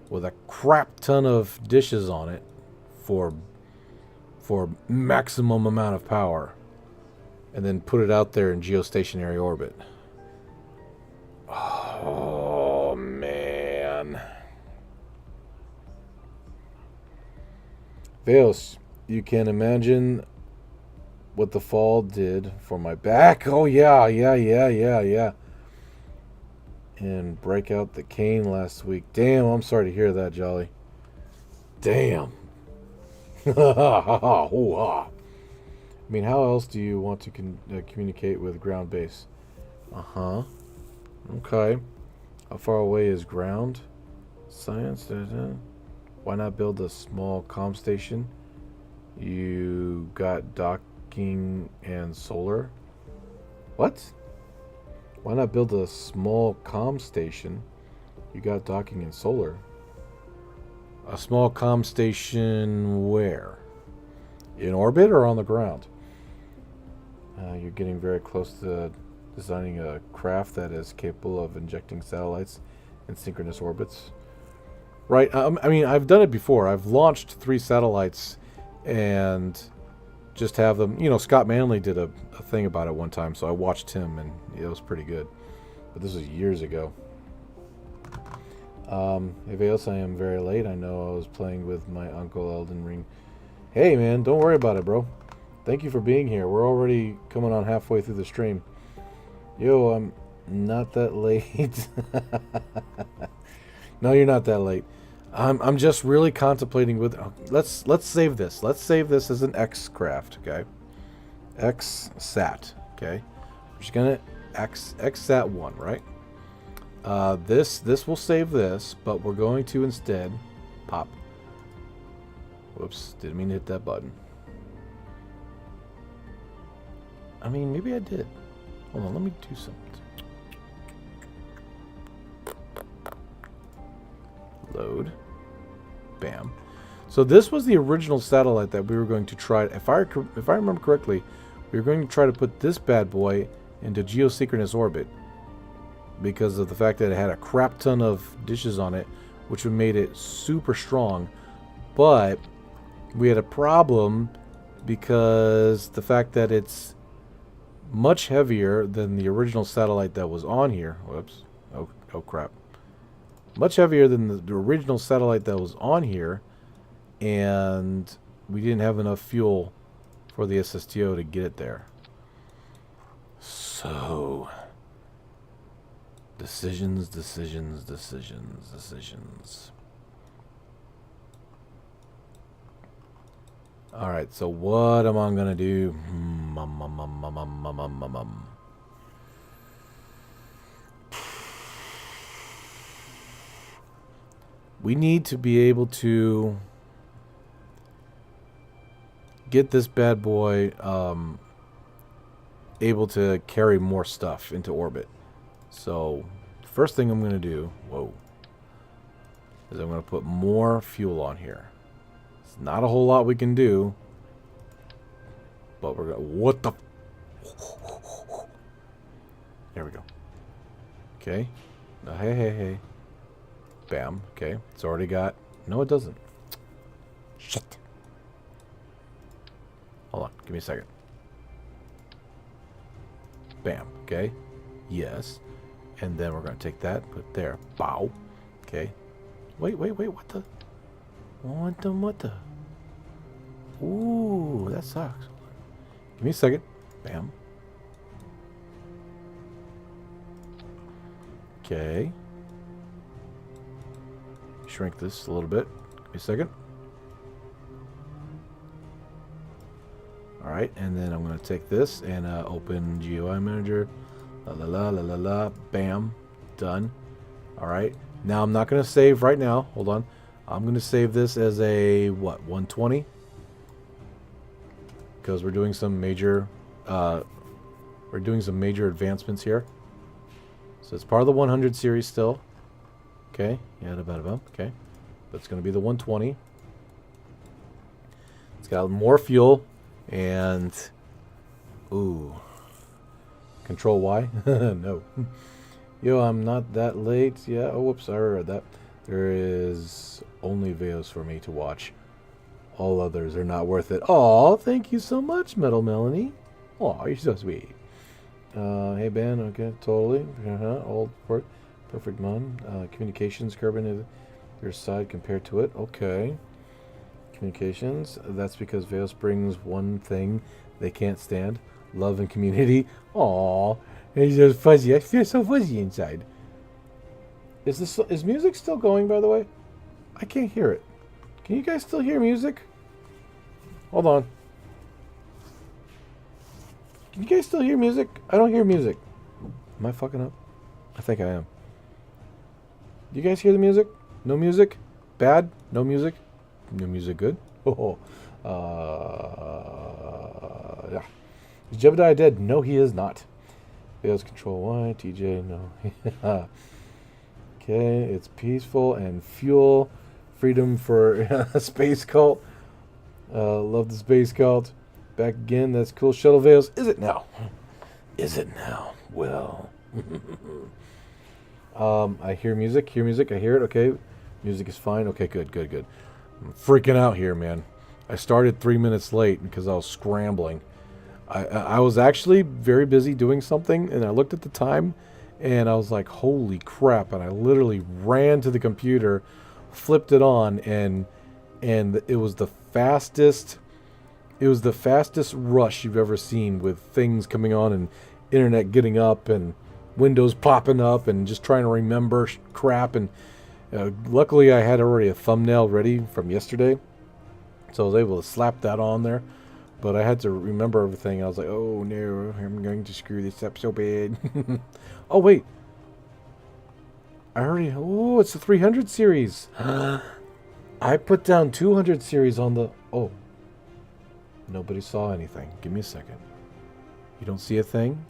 with a crap ton of dishes on it for maximum amount of power, and then put it out there in geostationary orbit. Oh, man. Veos, you can imagine what the fall did for my back. Oh, yeah. And break out the cane last week. Damn, I'm sorry to hear that, Jolly. Damn. I mean, how else do you want to communicate with ground base? Okay. How far away is ground? Science? Why not build a small comm station? You got docking and solar? What? Why not build a small comm station? You got docking and solar. A small comm station where? In orbit or on the ground? You're getting very close to designing a craft that is capable of injecting satellites in synchronous orbits. Right, I mean, I've done it before. I've launched 3 satellites and just have them... You know, Scott Manley did a thing about it one time, so I watched him, and it was pretty good. But this was years ago. If else, I am very late. I know I was playing with my uncle Elden Ring. Hey, man, don't worry about it, bro. Thank you for being here. We're already coming on halfway through the stream. Yo, Not that late. No, you're not that late. I'm just really contemplating with. Let's save this. Let's save this as an X craft. Okay. X SAT. Okay. We're just gonna X SAT 1, right? This will save this, but we're going to instead pop. Whoops, didn't mean to hit that button. I mean, maybe I did. Hold on, let me do something. Load. Bam. So this was the original satellite that we were going to try. If I remember correctly, we were going to try to put this bad boy into geosynchronous orbit because of the fact that it had a crap ton of dishes on it, which would made it super strong. But we had a problem because the fact that it's much heavier than the original satellite that was on here. Whoops. Oh crap. Much heavier than the original satellite that was on here, and we didn't have enough fuel for the SSTO to get it there. So, decisions. Alright, so what am I gonna do? We need to be able to get this bad boy able to carry more stuff into orbit. So, first thing I'm going to do, is I'm going to put more fuel on here. It's not a whole lot we can do, but we're going to... What the... There we go. Okay. Hey. Bam. Okay. It's already got... No, it doesn't. Shit. Hold on. Give me a second. Bam. Okay. Yes. And then we're going to take that, put it there. Bow. Okay. Wait. What the? What the? Ooh, that sucks. Give me a second. Bam. Okay. Shrink this a little bit. Give me a second. Alright, and then I'm going to take this and open GUI Manager. Bam. Done. Alright. Now I'm not going to save right now. Hold on. I'm going to save this as a, what, 120? Because we're doing some major advancements here. So it's part of the 100 series still. Okay. Yeah, okay. But it's going to be the 120. It's got more fuel. And, ooh, Control Y? No. Yo, I'm not that late. Yeah, oh, whoops, I read that. There is only videos for me to watch. All others are not worth it. Aw, thank you so much, Metal Melanie. Aw, you're so sweet. Hey, Ben, okay, totally. Old port, perfect mon. Communications, Kerbal is your side compared to it. Okay. Communications. That's because Veos brings one thing they can't stand: love and community. Aww, he's just fuzzy. I feel so fuzzy inside. Is music still going? By the way, I can't hear it. Can you guys still hear music? Hold on. Can you guys still hear music? I don't hear music. Am I fucking up? I think I am. You guys hear the music? No music? Bad? No music? No music good? Oh, yeah. Is Jebediah dead? No, he is not. Fails Control Y, TJ, no. Okay, it's peaceful and fuel. Freedom for Space Cult. Love the Space Cult. Back again, that's cool. Shuttle Veils. Is it now? Is it now? Well. I hear music. I hear it. Okay. Music is fine. Okay, good. I'm freaking out here, man. I started 3 minutes late because I was scrambling. I was actually very busy doing something, and I looked at the time, and I was like, holy crap, and I literally ran to the computer, flipped it on, and it was the fastest rush you've ever seen with things coming on and internet getting up and windows popping up and just trying to remember crap. And luckily I had already a thumbnail ready from yesterday, so I was able to slap that on there. But I had to remember everything. I was like, oh no, I'm going to screw this up so bad. Oh wait, oh, it's the 300 series. I put down 200 series on the, oh, nobody saw anything. Give me a second. You don't see a thing?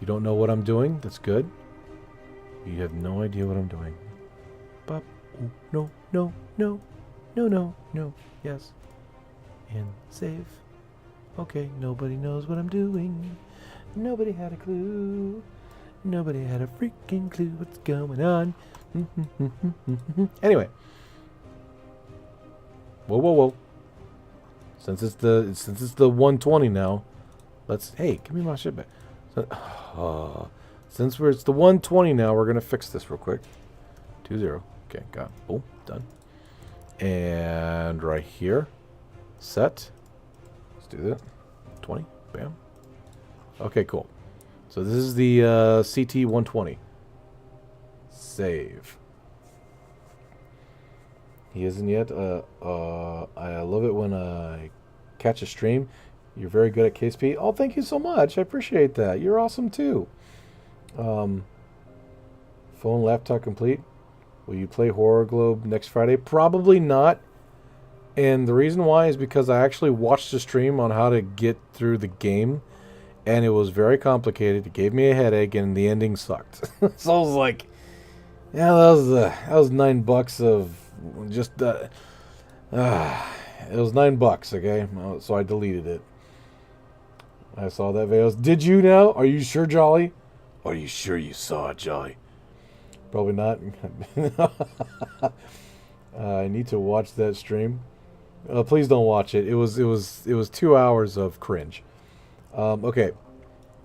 You don't know what I'm doing? That's good. You have no idea what I'm doing. Bop. Oh, no, no, no, no, no, no. Yes. And save. Okay, nobody knows what I'm doing. Nobody had a clue. Nobody had a freaking clue what's going on. Anyway. Whoa, whoa, whoa. Since it's the 120 now, hey, give me my shit back. Since it's the 120 now, we're gonna fix this real quick. 20. Okay, got it. Boom, done. And right here, set. Let's do that. 20. Bam. Okay, cool. So this is the CT120. Save. He isn't yet. I love it when I catch a stream. You're very good at KSP. Oh, thank you so much. I appreciate that. You're awesome too. Phone, laptop complete. Will you play Horror Globe next Friday? Probably not. And the reason why is because I actually watched the stream on how to get through the game, and it was very complicated. It gave me a headache, and the ending sucked. So I was like, yeah, that was $9 of just it was $9, okay? So I deleted it. I saw that video. Did you now? Are you sure, Jolly? Are you sure you saw it, Jolly? Probably not. I need to watch that stream. Please don't watch it. It was 2 hours of cringe. Okay,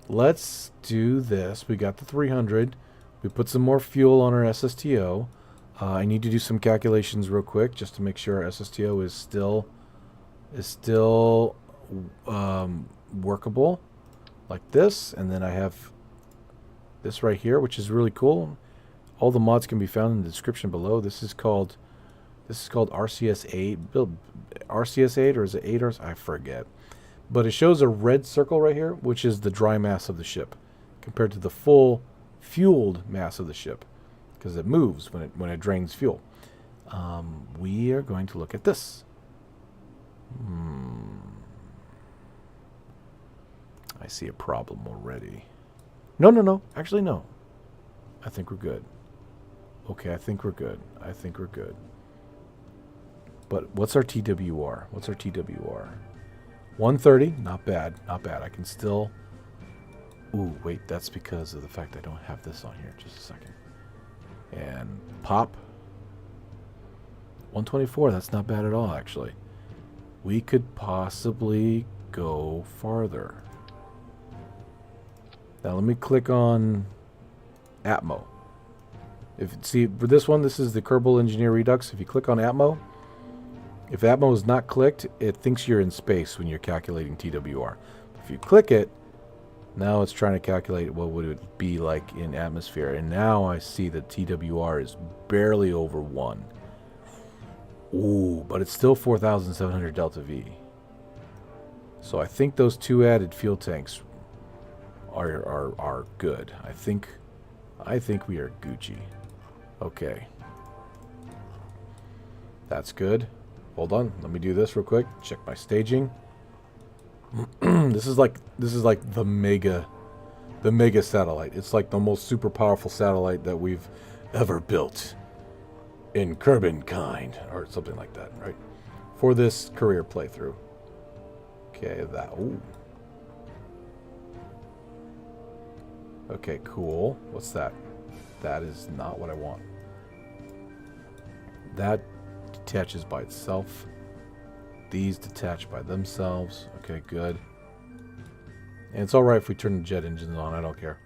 let's do this. We got the 300. We put some more fuel on our SSTO. I need to do some calculations real quick just to make sure our SSTO is still workable, like this. And then I have this right here, which is really cool. All the mods can be found in the description below. This is called RCS8. Build RCS8, or is it 8 or I forget. But it shows a red circle right here, which is the dry mass of the ship, compared to the full fueled mass of the ship, because it moves when it drains fuel. We are going to look at this. I see a problem already. No. Actually, no. I think we're good. Okay, I think we're good. But what's our TWR? 130. Not bad. I can still... Ooh, wait, that's because of the fact I don't have this on here. Just a second. And pop. 124, that's not bad at all, actually. We could possibly go farther. Now let me click on Atmo. See, for this one, this is the Kerbal Engineer Redux. If you click on Atmo, if Atmo is not clicked, it thinks you're in space when you're calculating TWR. If you click it, now it's trying to calculate what would it be like in atmosphere. And now I see that TWR is barely over 1. Ooh, but it's still 4,700 delta V. So I think those 2 added fuel tanks are good. I think we are Gucci. Okay. That's good. Hold on, let me do this real quick. Check my staging. This is like the mega satellite. It's like the most super powerful satellite that we've ever built in Kerbin kind, or something like that, right? For this career playthrough. Okay, that. Ooh. Okay, cool. What's that? That is not what I want. That detaches by itself. These detach by themselves. Okay, good. And it's all right if we turn the jet engines on. I don't care.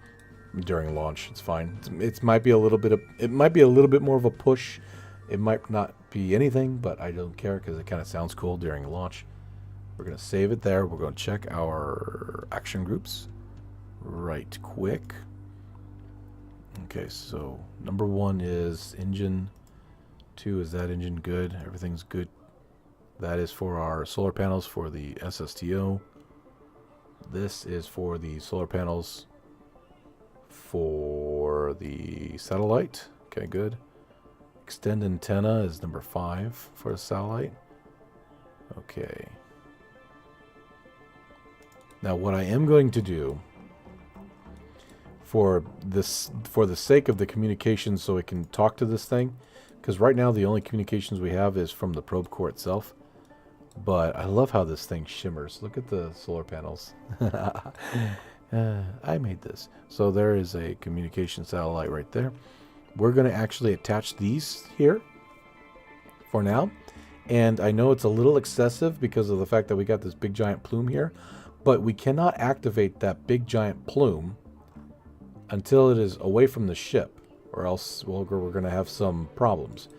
During launch, it's fine. It might be a little bit more of a push. It might not be anything, but I don't care because it kind of sounds cool during launch. We're gonna save it there. We're gonna check our action groups right quick. Okay, so number 1 is engine. 2 is that engine good? Everything's good. That is for our solar panels for the SSTO. This is for the solar panels for the satellite. Okay, good. Extend antenna is number 5 for the satellite. Okay. Now what I am going to do for the sake of the communications, so it can talk to this thing, because right now the only communications we have is from the probe core itself. But I love how this thing shimmers. Look at the solar panels. I made this. So there is a communication satellite right there. We're going to actually attach these here for now. And I know it's a little excessive because of the fact that we got this big giant plume here. But we cannot activate that big giant plume until it is away from the ship, or else we're going to have some problems.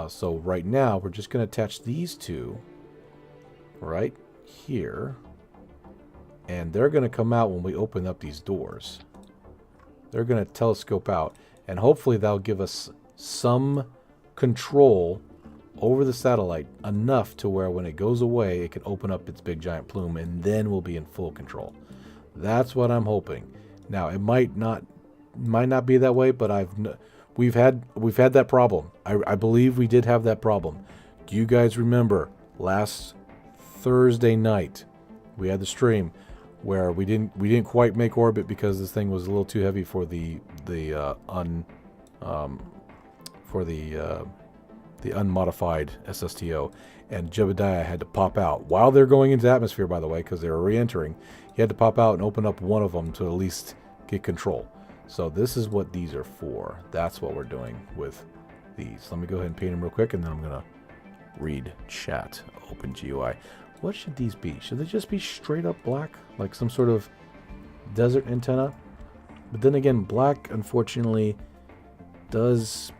So right now we're just going to attach these two right here, and they're going to come out when we open up these doors. They're going to telescope out, and hopefully that'll give us some control over the satellite, enough to where when it goes away it can open up its big giant plume, and then we'll be in full control. That's what I'm hoping. Now it might not be that way, but we've had that problem. I believe we did have that problem. Do you guys remember last Thursday night we had the stream where we didn't quite make orbit because this thing was a little too heavy for the unmodified SSTO, and Jebediah had to pop out while they're going into atmosphere, by the way, because they were re-entering. He had to pop out and open up one of them to at least get control. So this is what these are for. That's what we're doing with these. Let me go ahead and paint them real quick, and then I'm going to read chat. Open GUI. What should these be? Should they just be straight up black, like some sort of desert antenna? But then again, black, unfortunately, does...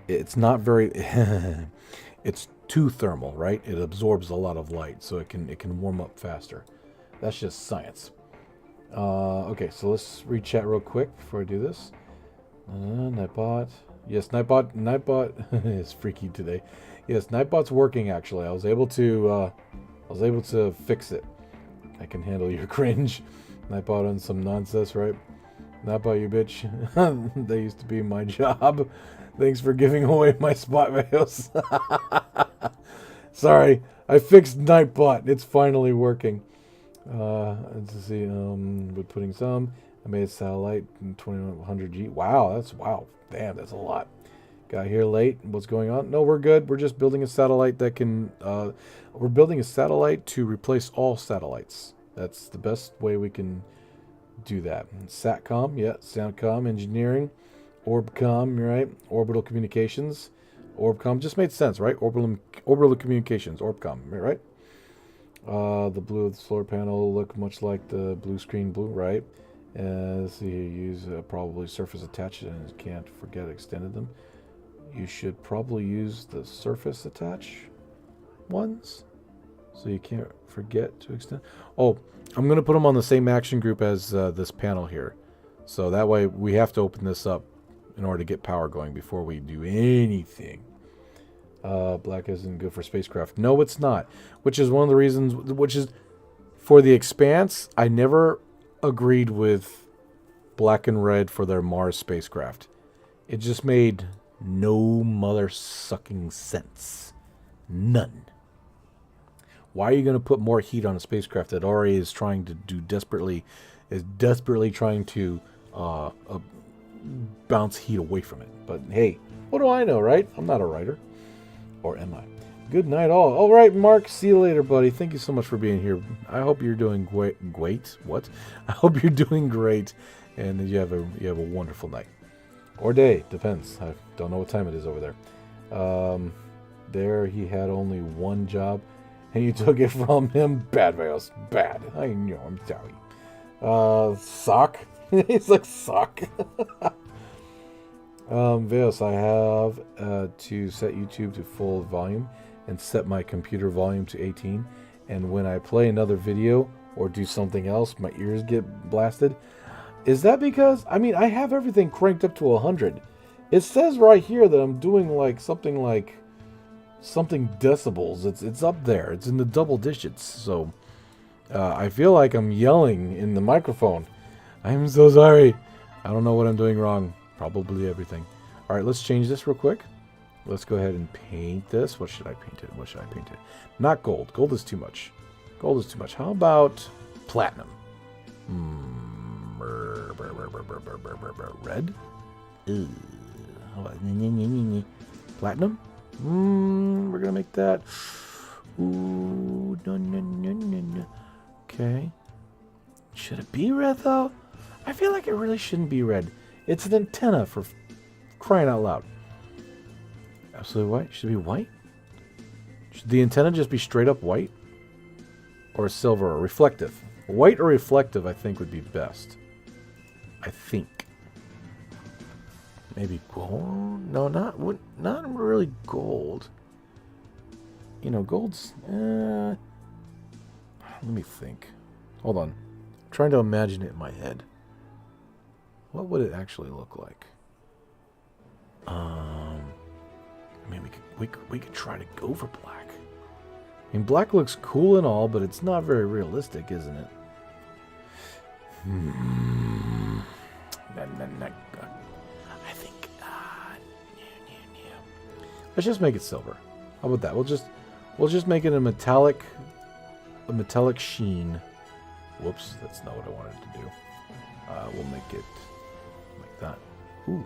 it's not very... it's too thermal, right? It absorbs a lot of light, so it can warm up faster. That's just science. Okay, so let's read chat real quick before I do this. Nightbot. Yes, Nightbot is freaky today. Yes, Nightbot's working actually. I was able to fix it. I can handle your cringe. Nightbot on some nonsense, right? Nightbot, you bitch. That used to be my job. Thanks for giving away my spot videos. Sorry, I fixed Nightbot. It's finally working. Let's see. We're putting some. I made a satellite in 2100G. Wow, damn, that's a lot. Got here late. What's going on? No, we're good. We're just building a satellite that can. We're building a satellite to replace all satellites. That's the best way we can do that. SAT-COM, yeah, SAT-COM engineering, ORBCOM, right? Orbital communications. ORBCOM just made sense, right? Orbital communications, ORBCOM, right? The blue of the solar panel look much like the blue screen blue, right? Let's see here, use probably surface attached, and can't forget extended them. You should probably use the surface attach ones, so you can't forget to extend. Oh, I'm going to put them on the same action group as this panel here. So that way we have to open this up in order to get power going before we do anything. Black isn't good for spacecraft. No, it's not. Which is one of the reasons, which is for the Expanse, I never agreed with black and red for their Mars spacecraft. It just made no mother sucking sense. None. Why are you going to put more heat on a spacecraft that already is trying to do desperately trying to bounce heat away from it? But hey, what do I know, right? I'm not a writer. Or am I? Good night all. All right, Mark, see you later, buddy. Thank you so much for being here. I hope you're doing great. What? I hope you're doing great, and that you have a wonderful night. Or day, depends. I don't know what time it is over there. There he had only one job, and you took it from him. Bad, Veos. Bad. I know, I'm sorry. Sock? He's like, sock. Veos, I have to set YouTube to full volume and set my computer volume to 18. And when I play another video or do something else, my ears get blasted. Is that because, I mean, I have everything cranked up to 100. It says right here that I'm doing like something decibels. It's up there. It's in the double digits. So I feel like I'm yelling in the microphone. I'm so sorry. I don't know what I'm doing wrong. Probably everything. All right, let's change this real quick. Let's go ahead and paint this. What should I paint it? What should I paint it? Not gold. Gold is too much. Gold is too much. How about platinum? Red? How about platinum? We're gonna make that. Ooh, no. Okay. Should it be red though? I feel like it really shouldn't be red. It's an antenna, for crying out loud. Absolutely white. Should it be white? Should the antenna just be straight up white? Or silver or reflective? White or reflective I think would be best. I think. Maybe gold? No, not really gold. You know, gold's... let me think. Hold on. I'm trying to imagine it in my head. What would it actually look like? I mean, we could try to go for black. I mean, black looks cool and all, but it's not very realistic, isn't it? I think. Let's just make it silver. How about that? We'll just make it a metallic sheen. Whoops, that's not what I wanted to do. We'll make it like that. Ooh.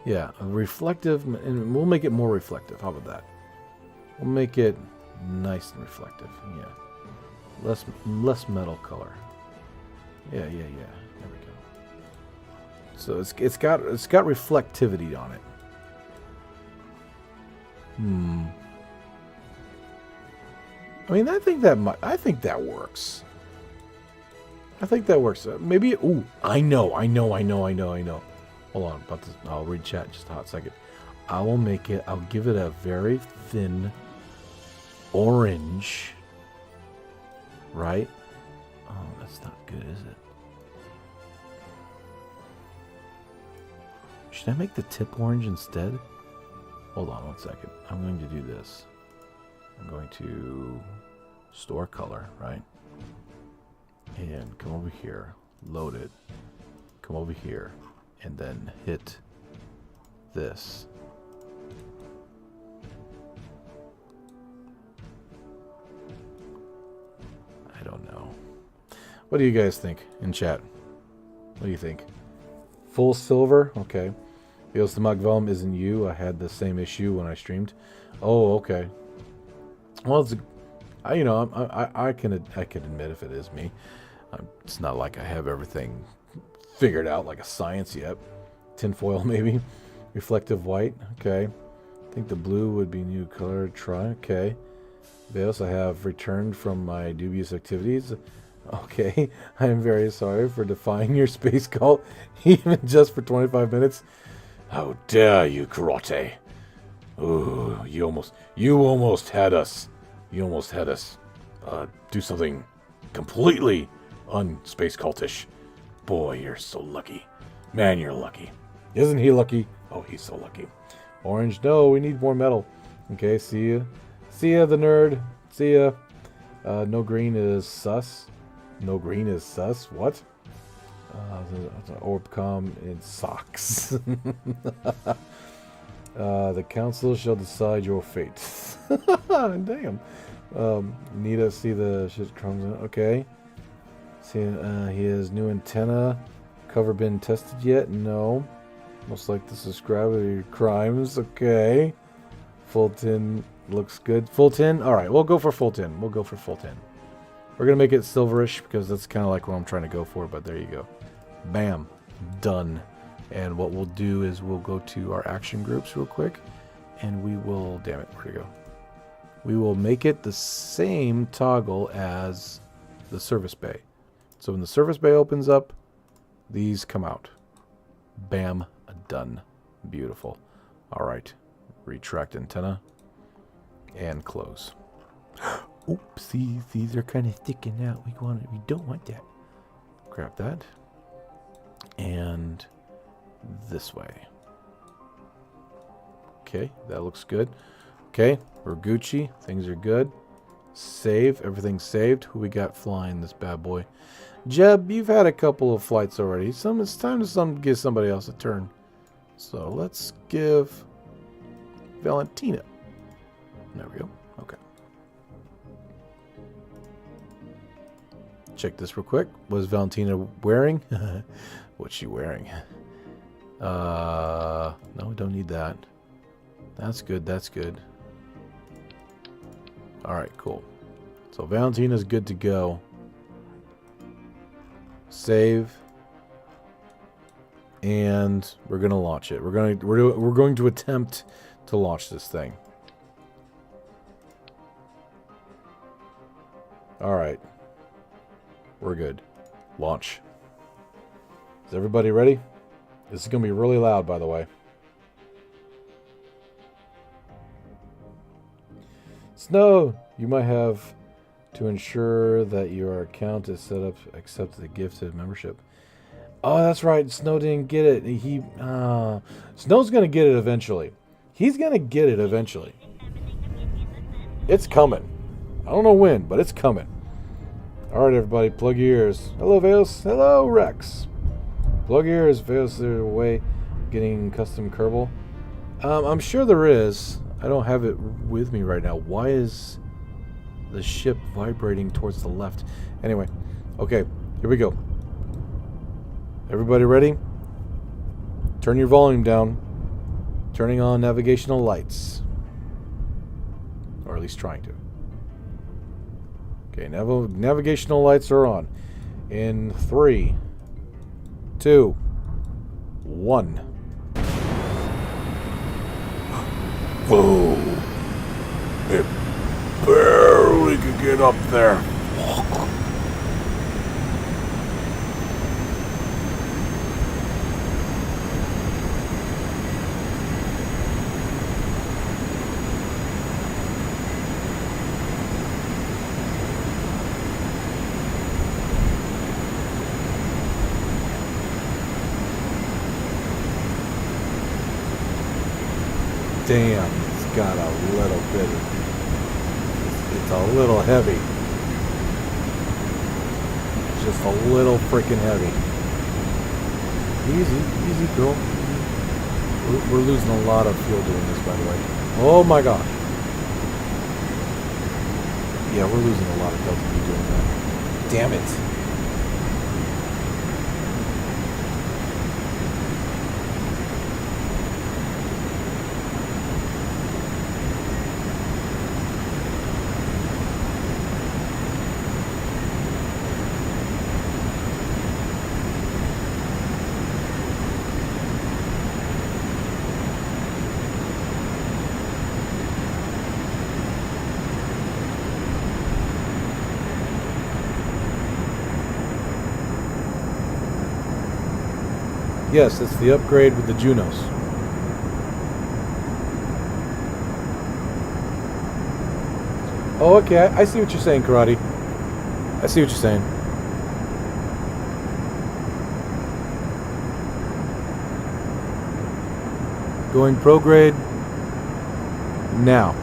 Yeah, a reflective, and we'll make it more reflective. How about that? We'll make it nice and reflective. Yeah, less metal color. Yeah. There we go. So it's got reflectivity on it. I mean, I think that works. I think that works. Maybe. Ooh, I know. Hold on, about this. I'll read chat just a hot second. I'll give it a very thin orange. Right? Oh, that's not good, is it? Should I make the tip orange instead? Hold on 1 second. I'm going to do this. I'm going to store color, right? And come over here, load it, come over here, and then hit this. I don't know. What do you guys think in chat? What do you think? Full silver? Okay. Because the Magvelm isn't you. I had the same issue when I streamed. Oh, okay. Well, I can admit if it is me. It's not like I have everything figured out like a science yet. Tinfoil maybe. Reflective white. Okay. I think the blue would be new color. Try. Okay. Veos, I have returned from my dubious activities. Okay. I am very sorry for defying your space cult, even just for 25 minutes. How dare you, Karate? Ooh, you almost had us. You almost had us do something completely un-space cultish. Boy, you're so lucky. Man, you're lucky. Isn't he lucky? Oh, he's so lucky. Orange, no, we need more metal. Okay, see ya. See ya, the nerd. See ya. No green is sus. No green is sus. What? The OrbCom in socks. The council shall decide your fate. Damn. Need to see the shit crumbs in. Okay. See, he has new antenna. Cover been tested yet? No. Most like this is gravity crimes. Okay. Full tin looks good. Full tin? Alright, we'll go for full tin. We're going to make it silverish because that's kind of like what I'm trying to go for, but there you go. Bam. Done. And what we'll do is we'll go to our action groups real quick, and we will, damn it, where'd it go? We will make it the same toggle as the service bay. So when the service bay opens up, these come out. Bam. Done. Beautiful. All right. Retract antenna and close. Oopsies, these are kind of sticking out. We don't want that. Grab that. And this way. Okay, that looks good. Okay, we're Gucci. Things are good. Save. Everything's saved. Who we got flying this bad boy? Jeb, you've had a couple of flights already. It's time to give somebody else a turn. So let's give Valentina. There we go. Okay. Check this real quick. What is Valentina wearing? What's she wearing? No, we don't need that. That's good. That's good. Alright, cool. So Valentina's good to go. Save. And we're gonna launch it. We're going to attempt to launch this thing. Alright. We're good. Launch. Is everybody ready? This is gonna be really loud, by the way. Snow, you might have to ensure that your account is set up to accept the gifted membership. Oh, that's right. Snow didn't get it. Snow's going to get it eventually. He's going to get it eventually. It's coming. I don't know when, but it's coming. All right, everybody, plug your ears. Hello, Veos. Hello, Rex. Plug your ears. Veos, there's a way getting custom Kerbal. I'm sure there is. I don't have it with me right now. Why is the ship vibrating towards the left? Anyway, okay, here we go. Everybody ready? Turn your volume down. Turning on navigational lights. Or at least trying to. Okay, navigational lights are on. In 3, 2, 1. Boom! It barely could get up there. Damn, it's got a little bit of... It's a little heavy. Just a little freaking heavy. Easy, easy, girl. We're losing a lot of fuel doing this, by the way. Oh my gosh. Yeah, we're losing a lot of fuel doing that. Damn it. Yes, it's the upgrade with the Junos. Oh, okay. I see what you're saying, Karate. I see what you're saying. Going prograde now.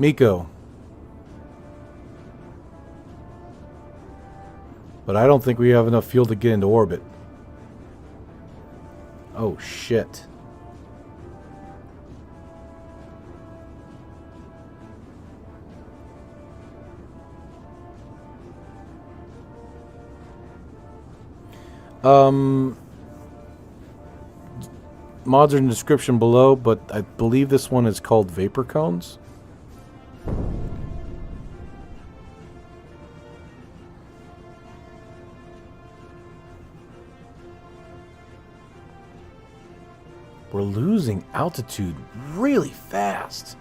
Miko. But I don't think we have enough fuel to get into orbit. Oh, shit. Mods are in the description below, but I believe this one is called vapor cones. We're losing altitude really fast.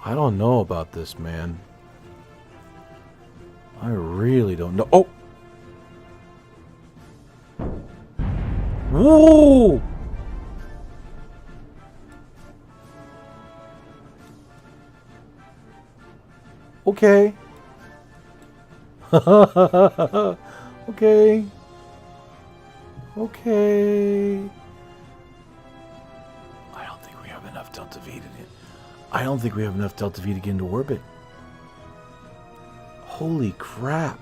I don't know about this, man. I really don't know. Oh! Whoa! Okay. Okay. Okay. I don't think we have enough delta V to get. I don't think we have enough delta V to get into orbit. Holy crap.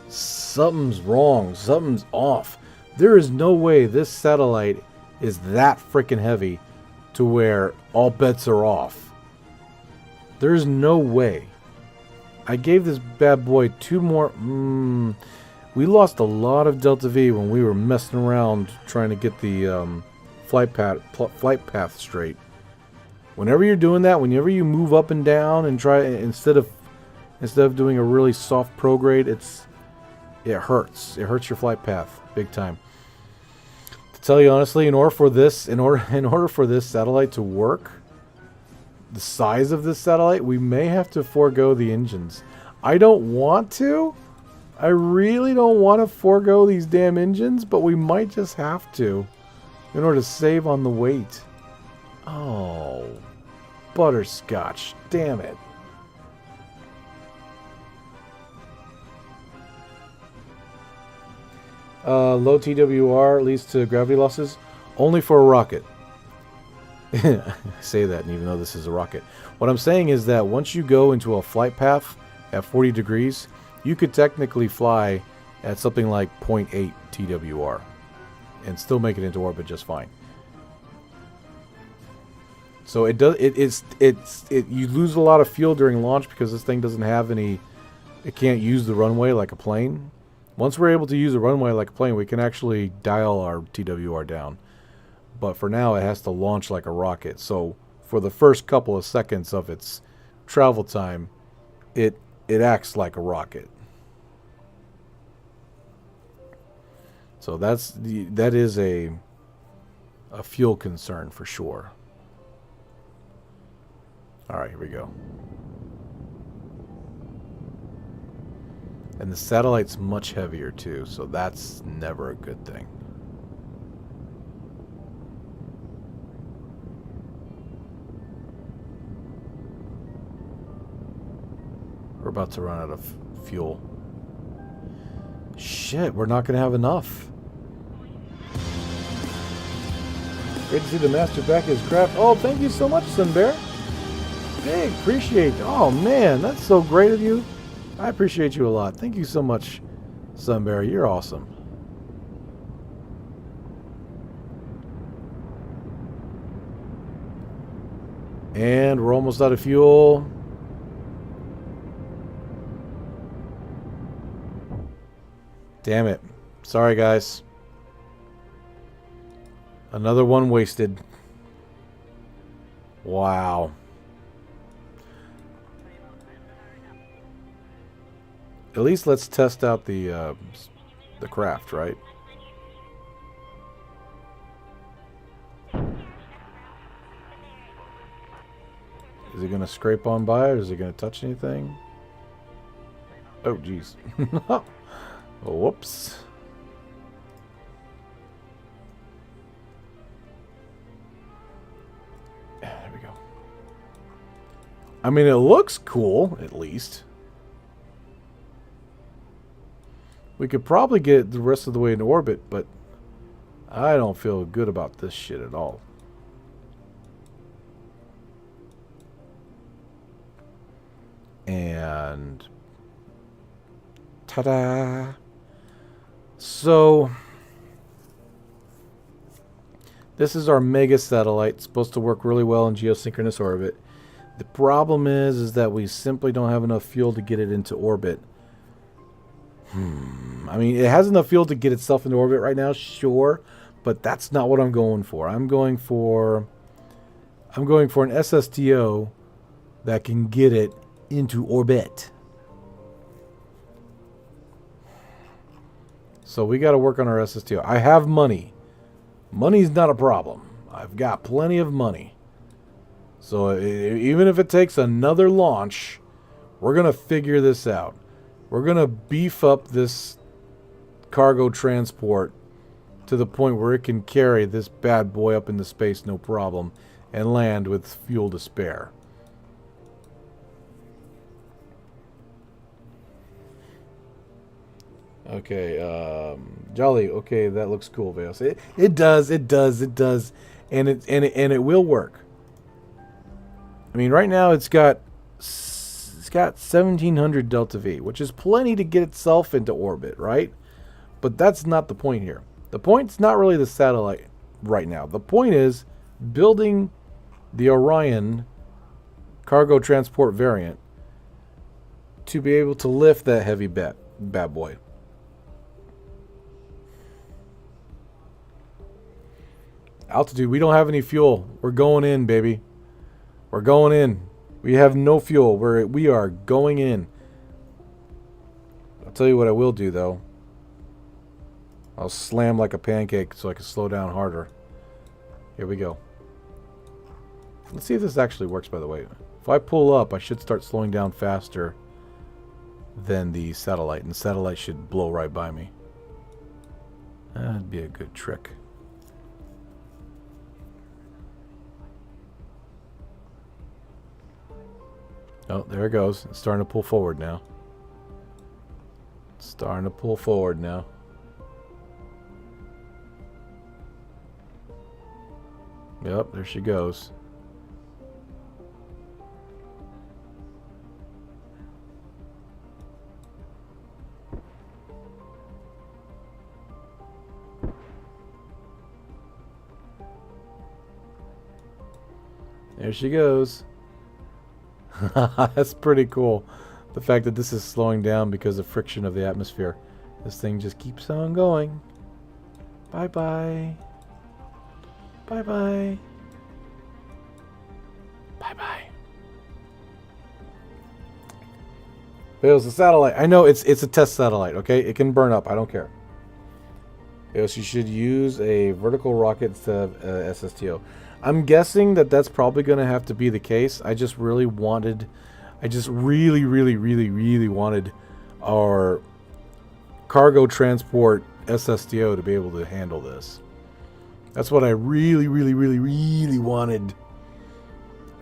Something's wrong. Something's off. There is no way this satellite is that freaking heavy to where all bets are off. There's no way. I gave this bad boy 2 more. We lost a lot of delta V when we were messing around trying to get the flight path straight. Whenever you're doing that, whenever you move up and down and try instead of doing a really soft prograde, it hurts. It hurts your flight path big time. To tell you honestly, in order for this satellite to work, the size of this satellite, we may have to forego the engines. I don't want to. I really don't want to forego these damn engines, but we might just have to in order to save on the weight. Oh, butterscotch. Damn it. Low TWR leads to gravity losses only for a rocket. I say that, and even though this is a rocket. What I'm saying is that once you go into a flight path at 40 degrees, you could technically fly at something like 0.8 TWR and still make it into orbit just fine. So it does. You lose a lot of fuel during launch because this thing doesn't have any. It can't use the runway like a plane. Once we're able to use a runway like a plane, we can actually dial our TWR down. But for now, it has to launch like a rocket. So for the first couple of seconds of its travel time, it acts like a rocket. So that is a fuel concern for sure. All right, here we go. And the satellite's much heavier too, so that's never a good thing. We're about to run out of fuel. Shit, we're not going to have enough. Great to see the master back his craft. Oh, thank you so much, Sunbear. Big, appreciate. Oh man, that's so great of you. I appreciate you a lot. Thank you so much, Sunbear. You're awesome. And we're almost out of fuel. Damn it. Sorry, guys. Another one wasted. Wow. At least let's test out the craft, right? Is it going to scrape on by, or is it going to touch anything? Oh, jeez. Whoops. There we go. I mean, it looks cool, at least. We could probably get the rest of the way into orbit, but I don't feel good about this shit at all. And ta-da! So this is our mega satellite. It's supposed to work really well in geosynchronous orbit. The problem is that we simply don't have enough fuel to get it into orbit. I mean, it has enough fuel to get itself into orbit right now, sure, but that's not what I'm going for. I'm going for an SSTO that can get it into orbit. So we got to work on our SSTO. I have money. Money's not a problem. I've got plenty of money. So even if it takes another launch, we're going to figure this out. We're going to beef up this cargo transport to the point where it can carry this bad boy up into space no problem and land with fuel to spare. Okay, Jolly. Okay, that looks cool, Vales. It does, and it will work. I mean, right now it's got 1700 delta V, which is plenty to get itself into orbit, right? But that's not the point here. The point's not really the satellite right now. The point is building the Orion cargo transport variant to be able to lift that heavy bad boy. Altitude, we don't have any fuel. We're going in, baby. We're going in. We have no fuel. We are going in. I'll tell you what I will do, though. I'll slam like a pancake so I can slow down harder. Here we go. Let's see if this actually works, by the way. If I pull up, I should start slowing down faster than the satellite. And the satellite should blow right by me. That'd be a good trick. Oh, there it goes. It's starting to pull forward now. It's starting to pull forward now. Yep, there she goes. There she goes. That's pretty cool. The fact that this is slowing down because of friction of the atmosphere. This thing just keeps on going. Bye-bye. Bye-bye. Bye-bye. But the satellite. I know it's a test satellite, okay? It can burn up. I don't care. So you should use a vertical rocket instead of SSTO. I'm guessing that that's probably going to have to be the case. I just really wanted... I just really wanted our cargo transport SSTO to be able to handle this. That's what I really wanted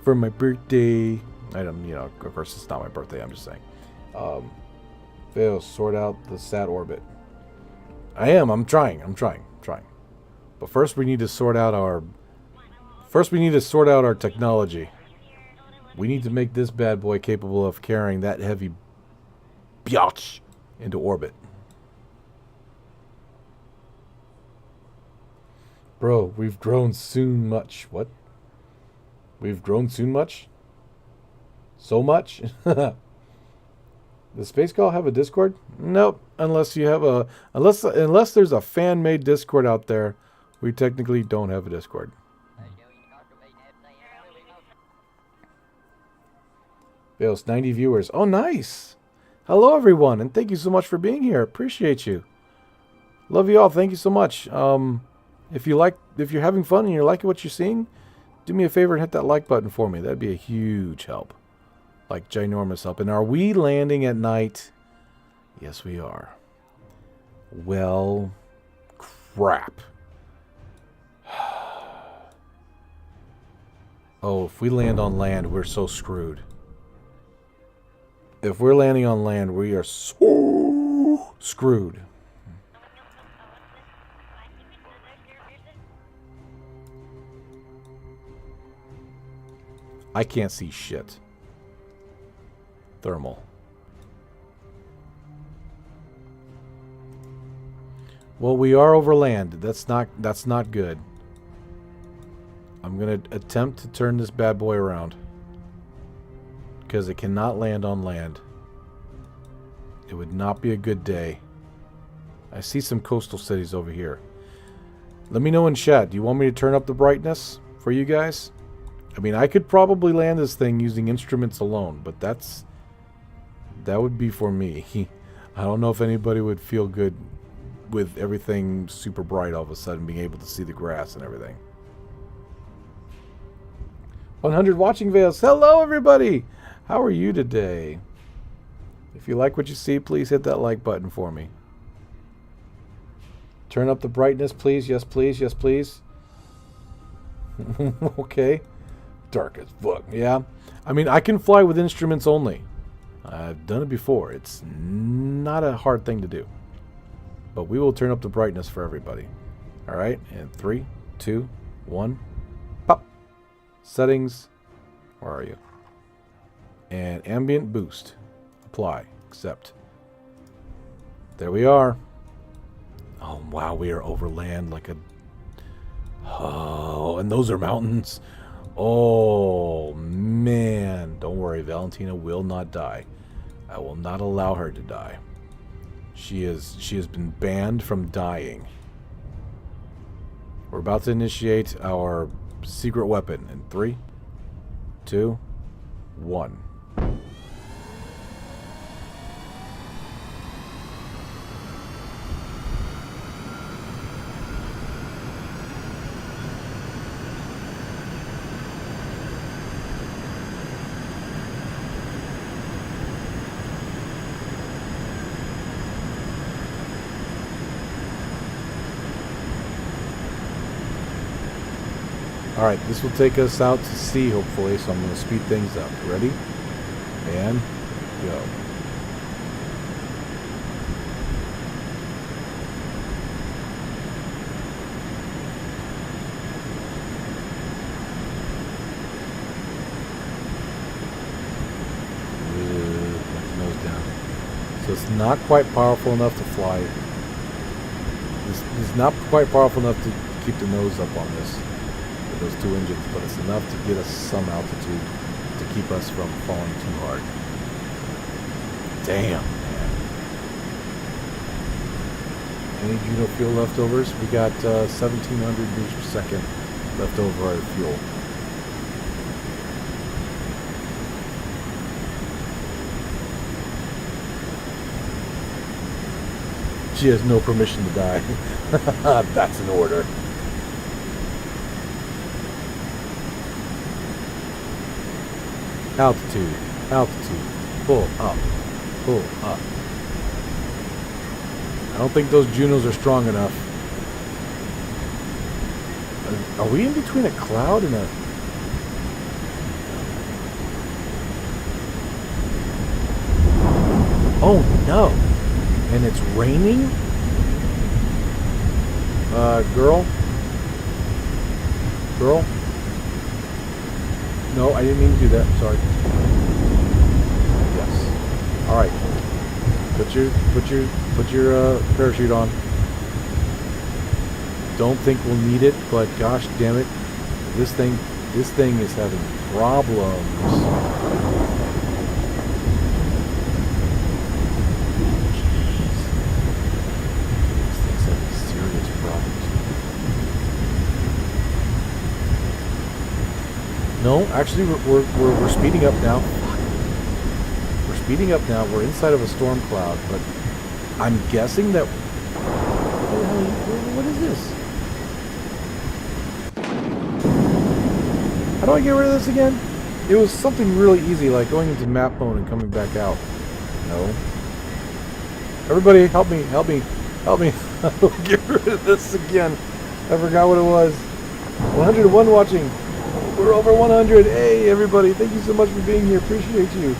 for my birthday. I don't, you know, of course it's not my birthday, I'm just saying. Fail, sort out the SAT orbit. I'm trying. But first we need to sort out our technology. We need to make this bad boy capable of carrying that heavy biatch into orbit. Bro, we've grown soon much. What? We've grown soon much? So much? Does Space Call have a Discord? Nope. Unless you have a... Unless there's a fan-made Discord out there, we technically don't have a Discord. Fails 90 viewers. Oh, nice. Hello, everyone, and thank you so much for being here. Appreciate you. Love you all. Thank you so much. If you're having fun and you're liking what you're seeing, do me a favor and hit that like button for me. That'd be a huge help. Like ginormous help. And are we landing at night? Yes, we are. Well, crap. Oh, if we land on land, we're so screwed. If we're landing on land, we are so screwed. I can't see shit. Thermal. Well, we are over land. That's not good. I'm gonna attempt to turn this bad boy around because it cannot land on land. It would not be a good day. I see some coastal cities over here. Let me know in chat. Do you want me to turn up the brightness for you guys? I mean, I could probably land this thing using instruments alone, but that would be for me. I don't know if anybody would feel good with everything super bright all of a sudden, being able to see the grass and everything. 100 watching veils. Hello, everybody. How are you today? If you like what you see, please hit that like button for me. Turn up the brightness, please. Yes, please. Yes, please. Okay. Dark as fuck. Yeah. I mean, I can fly with instruments only. I've done it before. It's not a hard thing to do. But we will turn up the brightness for everybody. All right. And 3, 2, 1. Pop. Settings. Where are you? And ambient boost. Apply. Accept. There we are. Oh, wow. We are over land like a... Oh, and those are mountains. Oh, man. Don't worry. Valentina will not die. I will not allow her to die. She has been banned from dying. We're about to initiate our secret weapon in 3, 2, 1. Alright, this will take us out to sea, hopefully, so I'm going to speed things up. Ready? And go. Let the nose down. So it's not quite powerful enough to fly. This is not quite powerful enough to keep the nose up on this. Those 2 engines, but it's enough to get us some altitude to keep us from falling too hard. Damn, man. Any Juno fuel leftovers? We got 1,700 liters per second left over our fuel. She has no permission to die. That's an order. Altitude, altitude, pull up, pull up. I don't think those Junos are strong enough. Are we in between a cloud and a... Oh no! And it's raining? Girl? Girl? No, I didn't mean to do that. Sorry. Yes. All right. Put your parachute on. Don't think we'll need it, but gosh damn it, this thing is having problems. No, actually, we're speeding up now. We're speeding up now. We're inside of a storm cloud, but I'm guessing that... What is this? How do I get rid of this again? It was something really easy, like going into map mode and coming back out. No. Everybody, help me, help me, help me. Get rid of this again. I forgot what it was. 101 watching. We're over 100. Hey, everybody. Thank you so much for being here. Appreciate you.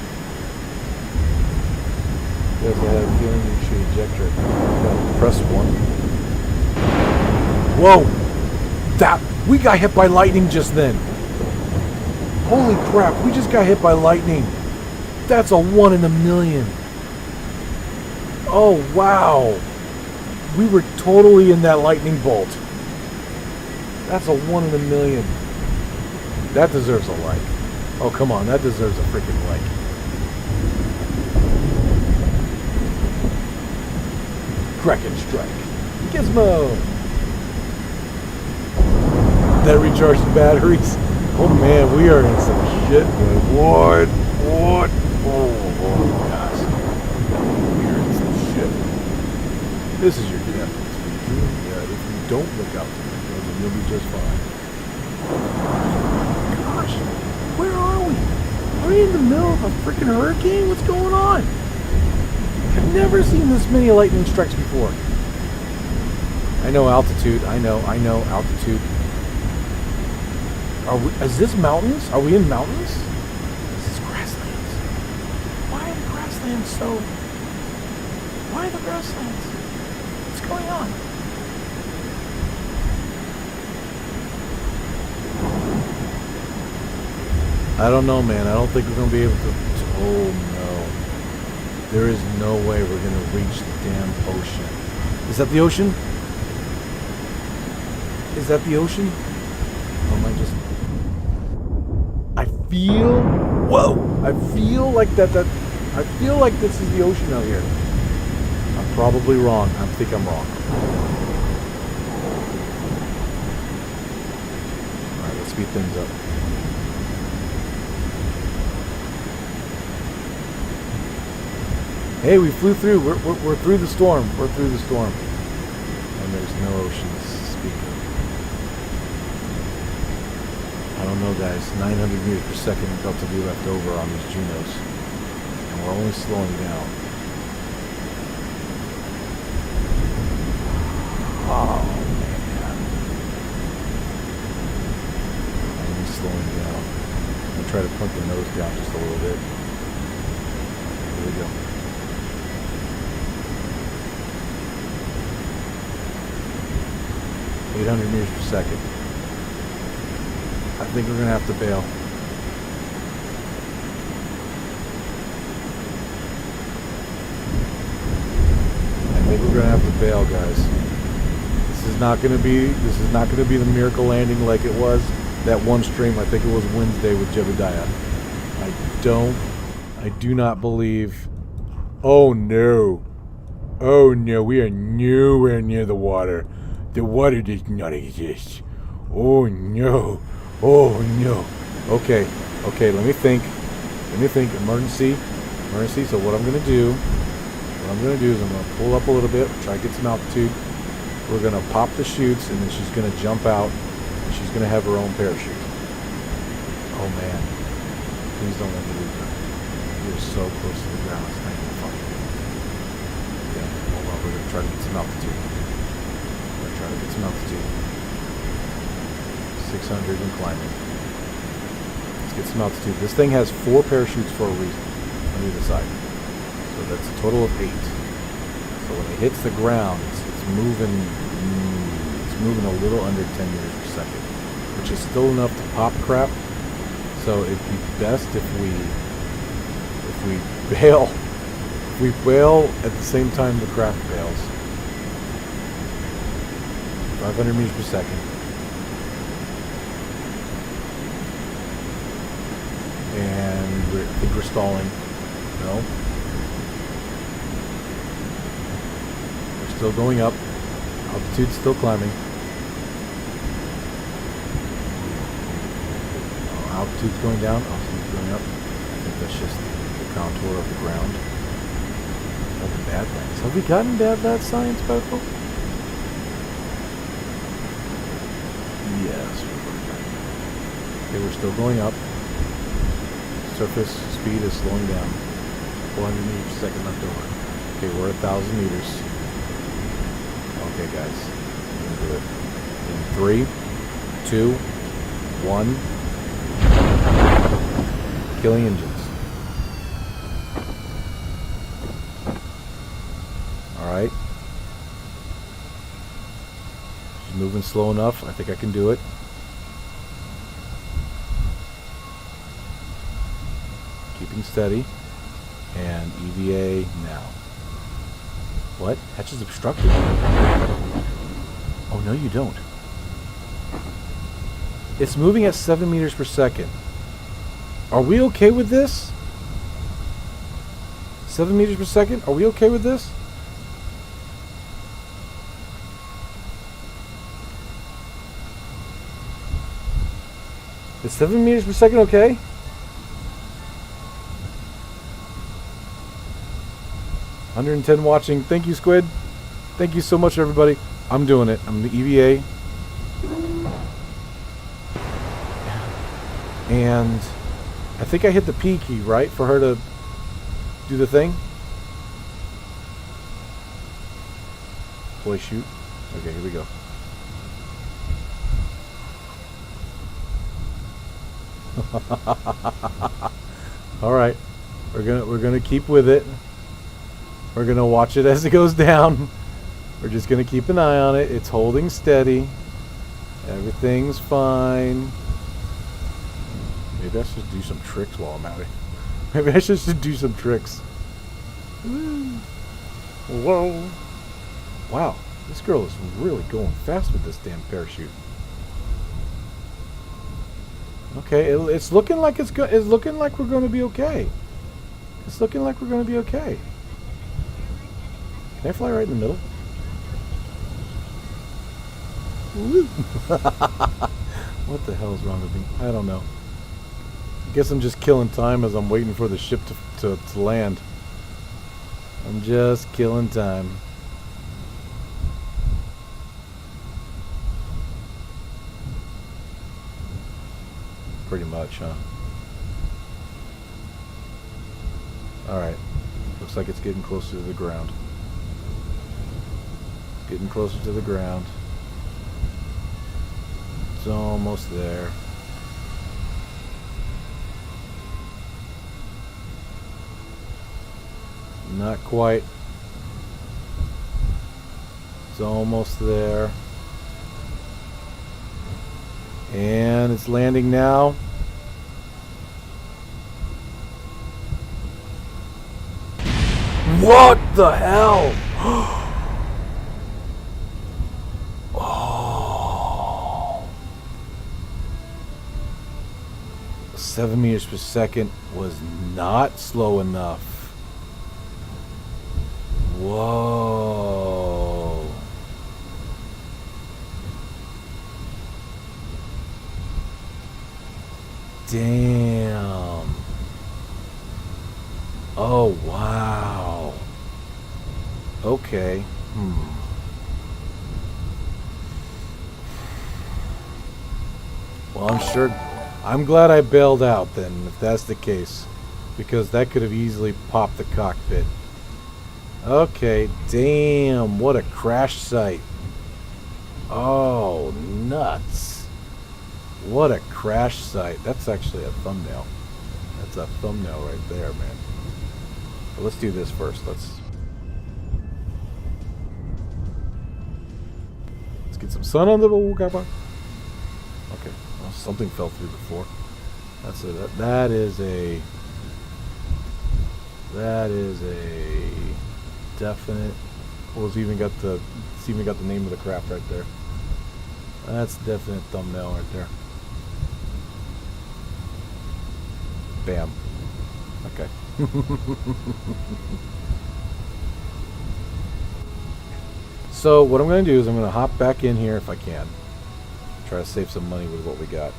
Yes, I have a feeling you should eject her. No, press 1. Whoa! We got hit by lightning just then. Holy crap, we just got hit by lightning. That's a 1 in a million. Oh, wow. We were totally in that lightning bolt. That's a 1 in a million. That deserves a like. Oh, come on. That deserves a freaking like. Kraken strike. Gizmo. That recharging batteries. Oh man, we are in some shit, man. What? Oh gosh. We are in some shit. This is your death. If you don't look out the window, then you'll be just fine. Gosh, where are we? Are we in the middle of a freaking hurricane? What's going on? I've never seen this many lightning strikes before. I know altitude. I know altitude. Is this mountains? Are we in mountains? This is grasslands. Why are the grasslands so... Why are the grasslands? What's going on? I don't know, man. I don't think we're going to be able to... Oh, no. There is no way we're going to reach the damn ocean. Is that the ocean? Is that the ocean? Or am I just... I feel... Whoa! I feel like I feel like this is the ocean out here. I'm probably wrong. I think I'm wrong. Alright, let's speed things up. Hey, we flew through. We're through the storm. We're through the storm. And there's no ocean to speak of. I don't know, guys. 900 meters per second relatively left over on these Junos. And we're only slowing down. Oh, man. Only slowing down. I'm going to try to pump the nose down just a little bit. Here we go. 800 meters per second. I think we're going to have to bail. I think we're going to have to bail, guys. This is not going to be the miracle landing like it was that one stream. I think it was Wednesday with Jebediah. I do not believe. Oh no. Oh no, we are nowhere near the water. The water does not exist. Oh no. Oh no. Okay. Okay, let me think. Emergency. So what I'm going to do is I'm going to pull up a little bit, try to get some altitude. We're going to pop the chutes, and then she's going to jump out, and she's going to have her own parachute. Oh man. Please don't let me lose her. You're so close to the ground. It's not even funny. Yeah, hold on. We're going to try to get some altitude. 600 and climbing. Let's get some altitude. This thing has 4 parachutes for a reason on either side. So that's a total of 8. So when it hits the ground, it's moving a little under 10 meters per second, which is still enough to pop crap. So it'd be best if we bail. If we bail at the same time the craft bails. 500 meters per second. And I think we're stalling. No. We're still going up. Altitude's still climbing. Altitude's going down. Altitude's going up. I think that's just the contour of the ground. Oh, the bad lands. Have we gotten bad science, people? Yes, okay, we're still going up. Surface speed is slowing down. 400 meters per second left over. Okay, we're at 1,000 meters. Okay, guys, we're gonna do it in 3, 2, 1. Killing engines. All right. Moving slow enough. I think I can do it. keeping steady. And EVA now. What? Hatch is obstructed. Oh, no you don't. It's moving at 7 meters per second. Are we okay with this? 7 meters per second? Are we okay with this? Is 7 meters per second okay? $110 watching. Thank you, Squid. Thank you so much, everybody. I'm doing it. I'm the EVA. And I think I hit the P key, right? For her to do the thing. Play shoot. Okay, here we go. All right. We're gonna keep with it. We're going to watch it as it goes down. We're just going to keep an eye on it. It's holding steady. Everything's fine. Maybe I should do some tricks while I'm at it. Maybe I should do some tricks. Whoa. Wow. This girl is really going fast with this damn parachute. Okay, it's looking like it's looking like we're going to be okay. It's looking like we're going to be okay. Can I fly right in the middle? What the hell is wrong with me? I don't know. I guess I'm just killing time as I'm waiting for the ship to land. I'm just killing time. Pretty much, huh? Alright. Looks like it's getting closer to the ground. Getting closer to the ground. It's almost there. Not quite. It's almost there. And it's landing now. What the hell? Oh. 7 meters per second was not slow enough. Whoa. Damn. Oh, wow. Okay. Well, I'm glad I bailed out then, if that's the case. Because that could have easily popped the cockpit. Okay, damn, what a crash site. Oh, nuts. What a crash site. That's actually a thumbnail. That's a thumbnail right there, man. But let's do this first. Let's get some sun on the kappa. Okay, well, something fell through before. That's it. That is a definite. Well, it's even got the name of the craft right there. That's a definite thumbnail right there. Bam. Okay. So what I'm going to do is I'm going to hop back in here if I can. Try to save some money with what we got.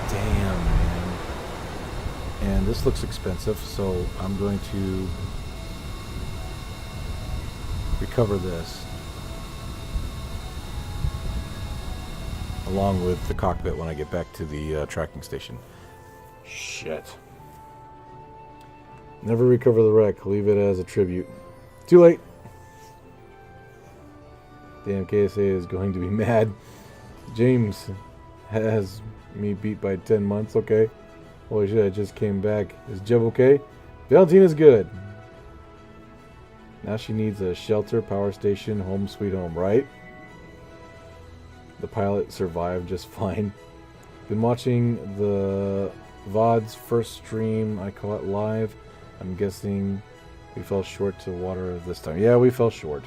Damn, man. And this looks expensive, so I'm going to recover this. Along with the cockpit when I get back to the tracking station. Shit. Never recover the wreck. Leave it as a tribute. Too late. Damn, KSA is going to be mad. James has me beat by 10 months. Okay. Holy shit, I just came back. Is Jeb okay? Valentina's good. Now she needs a shelter, power station, home sweet home, right? The pilot survived just fine. Been watching the VOD's first stream, I caught live. I'm guessing we fell short to water this time. Yeah, we fell short.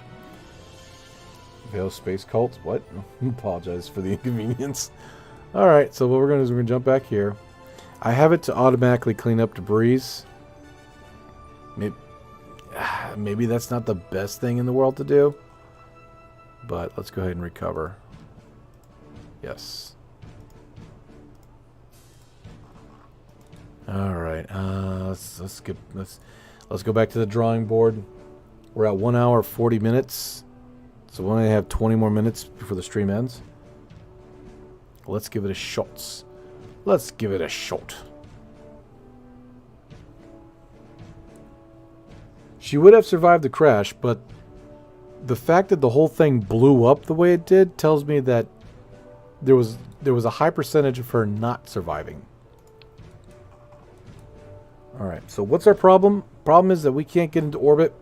Veil Space Cult? What? Apologize for the inconvenience. Alright, so what we're going to do is we're going to jump back here. I have it to automatically clean up debris. Maybe that's not the best thing in the world to do. But let's go ahead and recover. Yes. Alright, let's go back to the drawing board. We're at 1 hour 40 minutes. So we only have 20 more minutes before the stream ends. Let's give it a shot. Let's give it a shot. She would have survived the crash, but the fact that the whole thing blew up the way it did tells me that there was a high percentage of her not surviving. Alright, so what's our problem? Problem is that we can't get into orbit.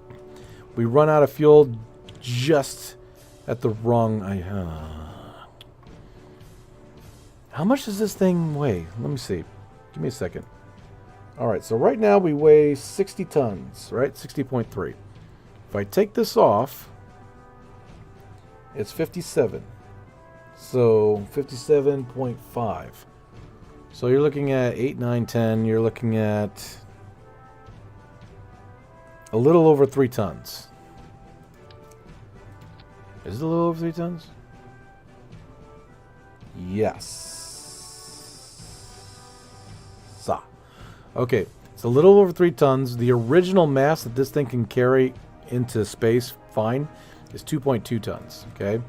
We run out of fuel just at the wrong... How much does this thing weigh? Let me see. Give me a second. Alright, so right now we weigh 60 tons, right? 60.3. If I take this off, it's 57. So 57.5. So you're looking at 8, 9, 10. You're looking at a little over 3 tons. Is it a little over 3 tons? Yes. Okay, it's a little over 3 tons. The original mass that this thing can carry into space, fine, is 2.2 tons. Okay,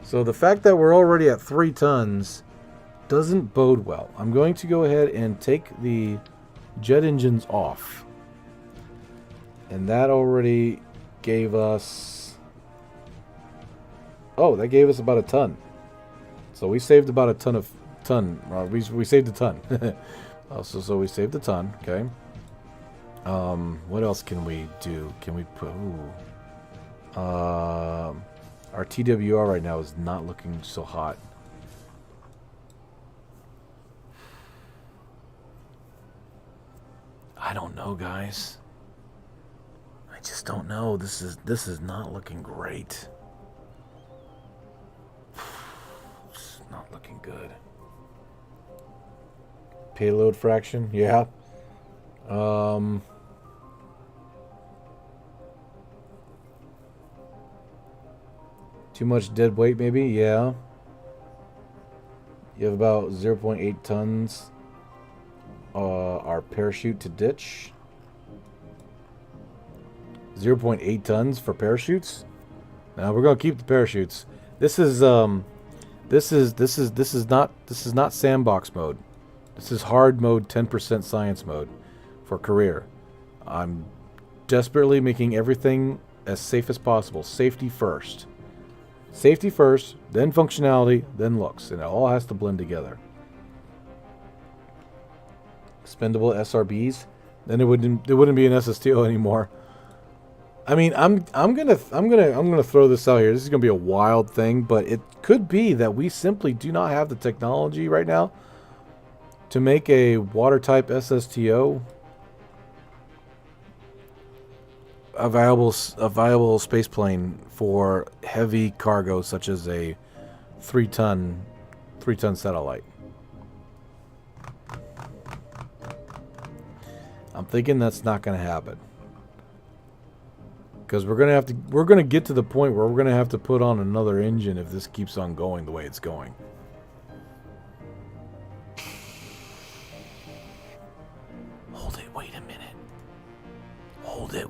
so the fact that we're already at 3 tons doesn't bode well. I'm going to go ahead and take the jet engines off. And that already gave us... Oh, that gave us about a ton. So we saved about a ton of... we saved a ton. So we saved a ton, okay. What else can we do? Can we put... our TWR right now is not looking so hot. I don't know, guys. I just don't know. This is not looking great. It's not looking good. Payload fraction, yeah. Too much dead weight, maybe, yeah. You have about 0.8 tons. Our parachute to ditch. 0.8 tons for parachutes. Now we're gonna keep the parachutes. This is not sandbox mode. This is hard mode, 10% science mode for career. I'm desperately making everything as safe as possible. Safety first. Safety first, then functionality, then looks. And it all has to blend together. Expendable SRBs. Then it wouldn't be an SSTO anymore. I mean, I'm gonna throw this out here. This is gonna be a wild thing, but it could be that we simply do not have the technology right now to make a water type SSTO a viable space plane for heavy cargo such as a 3-ton satellite. I'm thinking that's not going to happen. Because we're going to get to the point where we're going to have to put on another engine if this keeps on going the way it's going.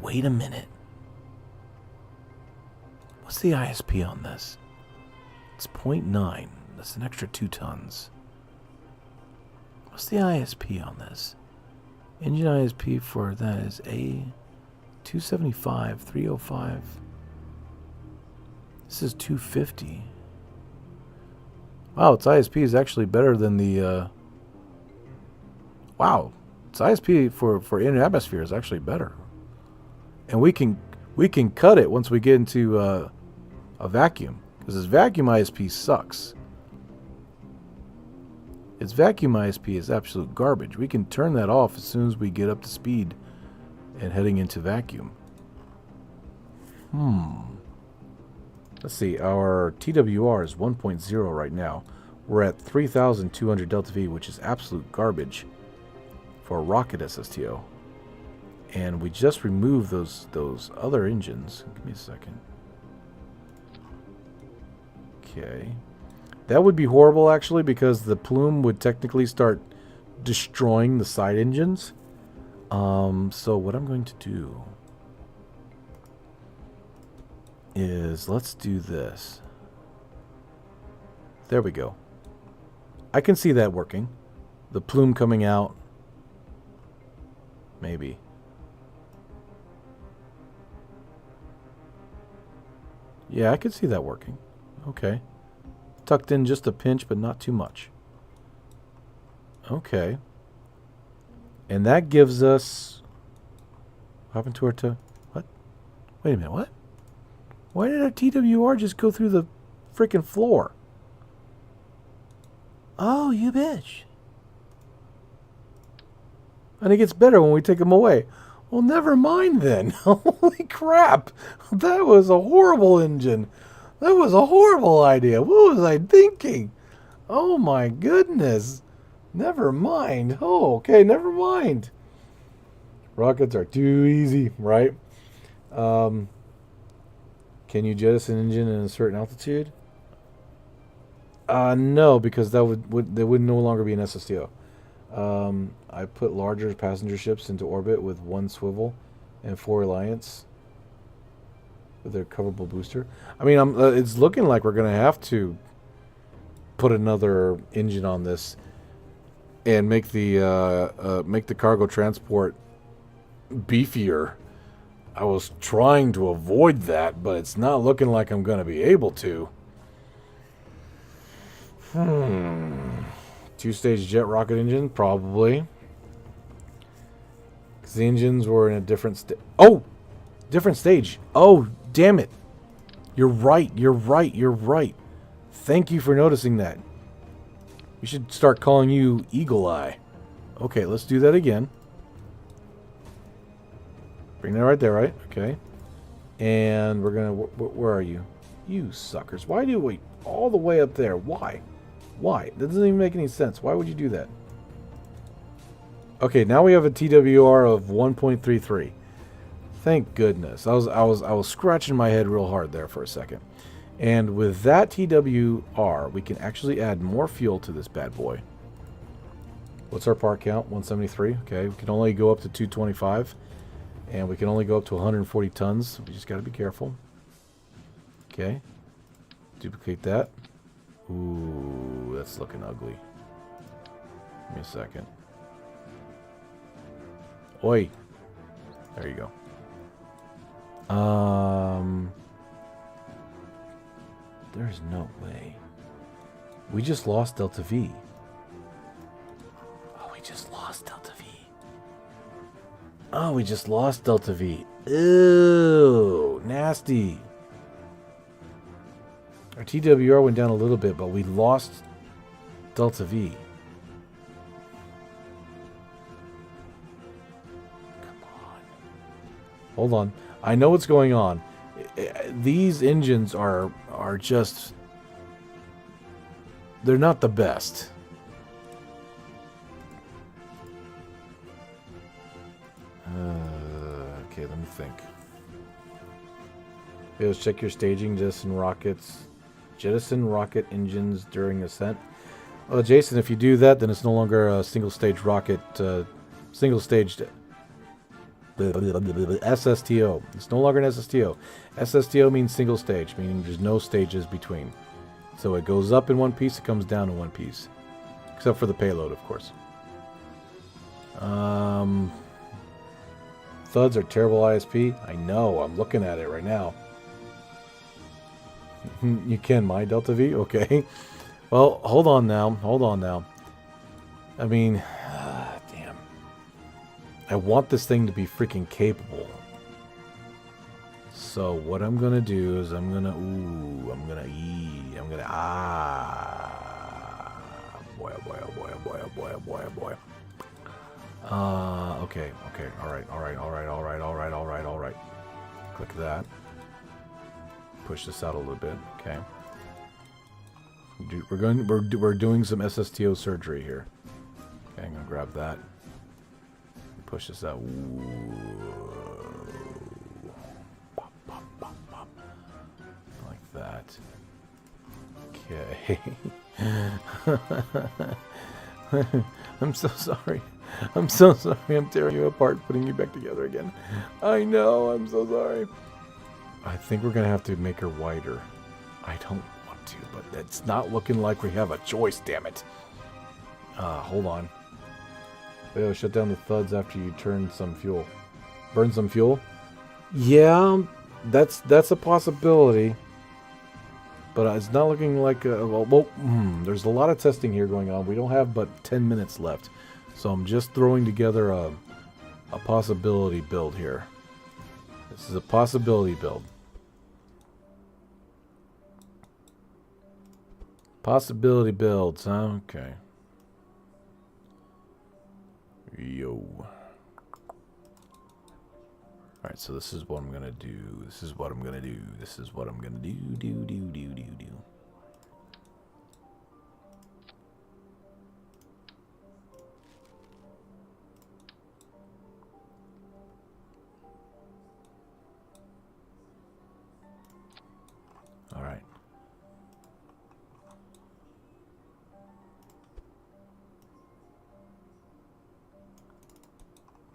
Wait a minute. What's the ISP on this? It's 0.9. That's an extra 2 tons. What's the ISP on this? Engine ISP for that is A275, 305. This is 250. Wow, its ISP is actually better than the... Wow, its ISP for inner atmosphere is actually better. And we can cut it once we get into a vacuum, because this vacuum ISP sucks. Its vacuum ISP is absolute garbage. We can turn that off as soon as we get up to speed and heading into vacuum. Let's see. Our TWR is 1.0 right now. We're at 3,200 delta V, which is absolute garbage for a rocket SSTO. And we just removed those other engines. Give me a second. Okay. That would be horrible, actually, because the plume would technically start destroying the side engines. So what I'm going to do is, let's do this. There we go. I can see that working. The plume coming out. Maybe. Yeah, I could see that working. Okay. Tucked in just a pinch, but not too much. Okay. And that gives us... What happened to our what? Wait a minute, what? Why did our TWR just go through the freaking floor? Oh, you bitch. And it gets better when we take them away. Well, never mind then. Holy crap. That was a horrible engine. That was a horrible idea. What was I thinking? Oh my goodness. Never mind. Oh, okay, never mind. Rockets are too easy, right? Can you jettison engine in a certain altitude? No, because that would no longer be an SSTO. I put larger passenger ships into orbit with 1 swivel and 4 reliance with their coverable booster. I mean, it's looking like we're going to have to put another engine on this and make the cargo transport beefier. I was trying to avoid that, but it's not looking like I'm going to be able to. 2-stage jet rocket engine, probably. Because the engines were in a different stage. Oh! Different stage. Oh, damn it. You're right, you're right, you're right. Thank you for noticing that. We should start calling you Eagle Eye. Okay, let's do that again. Bring that right there, right? Okay. And we're going to... Where are you? You suckers. Why do we... All the way up there. Why? Why? That doesn't even make any sense. Why would you do that? Okay, now we have a TWR of 1.33. Thank goodness. I was scratching my head real hard there for a second. And with that TWR, we can actually add more fuel to this bad boy. What's our part count? 173. Okay, we can only go up to 225. And we can only go up to 140 tons. We just got to be careful. Okay. Duplicate that. Ooh, that's looking ugly. Give me a second. Oi. There you go. There's no way. We just lost Delta V. Oh, we just lost Delta V. Oh, we just lost Delta V. Ew, nasty. Our TWR went down a little bit, but we lost Delta V. Come on. Hold on. I know what's going on. These engines are just... They're not the best. Okay, let me think. Okay, let's check your staging. Jettison rocket engines during ascent. Well, Jason, if you do that, then it's no longer a single-stage rocket. Single-staged SSTO. It's no longer an SSTO. SSTO means single stage, meaning there's no stages between. So it goes up in one piece, it comes down in one piece. Except for the payload, of course. Thuds are terrible ISP. I know, I'm looking at it right now. You can, my Delta V? Okay. Well, hold on now. Hold on now. I mean, damn. I want this thing to be freaking capable. So what I'm going to do is boy, oh boy, oh boy, oh boy, oh boy, oh boy, oh boy. Okay, all right. Click that. Push this out a little bit, okay. We're doing some SSTO surgery here. Okay, I'm gonna grab that. Push this out. Pop, pop, pop, pop. Like that. Okay. I'm so sorry. I'm so sorry. I'm tearing you apart, putting you back together again. I know. I'm so sorry. I think we're going to have to make her wider. I don't want to, but it's not looking like we have a choice, damn it. Hold on. Leo, shut down the thuds after you turn some fuel. Burn some fuel? Yeah, that's a possibility. But it's not looking like there's a lot of testing here going on. We don't have but 10 minutes left. So I'm just throwing together a possibility build here. This is a possibility build. Possibility builds, huh? Okay. Yo. Alright, so this is what I'm gonna do. This is what I'm gonna do. This is what I'm gonna do. Do. Alright.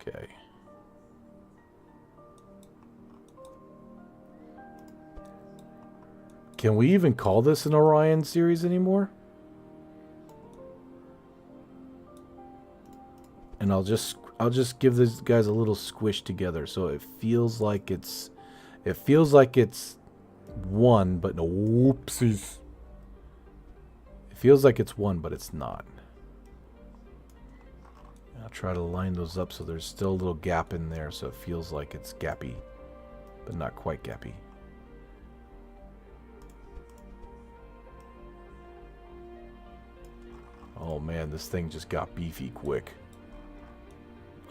Okay. Can we even call this an Orion series anymore? And I'll just give these guys a little squish together so it feels like it's one, but no, whoopsies. It feels like it's one, but it's not. I'll try to line those up so there's still a little gap in there so it feels like it's gappy, but not quite gappy. Oh man, this thing just got beefy quick.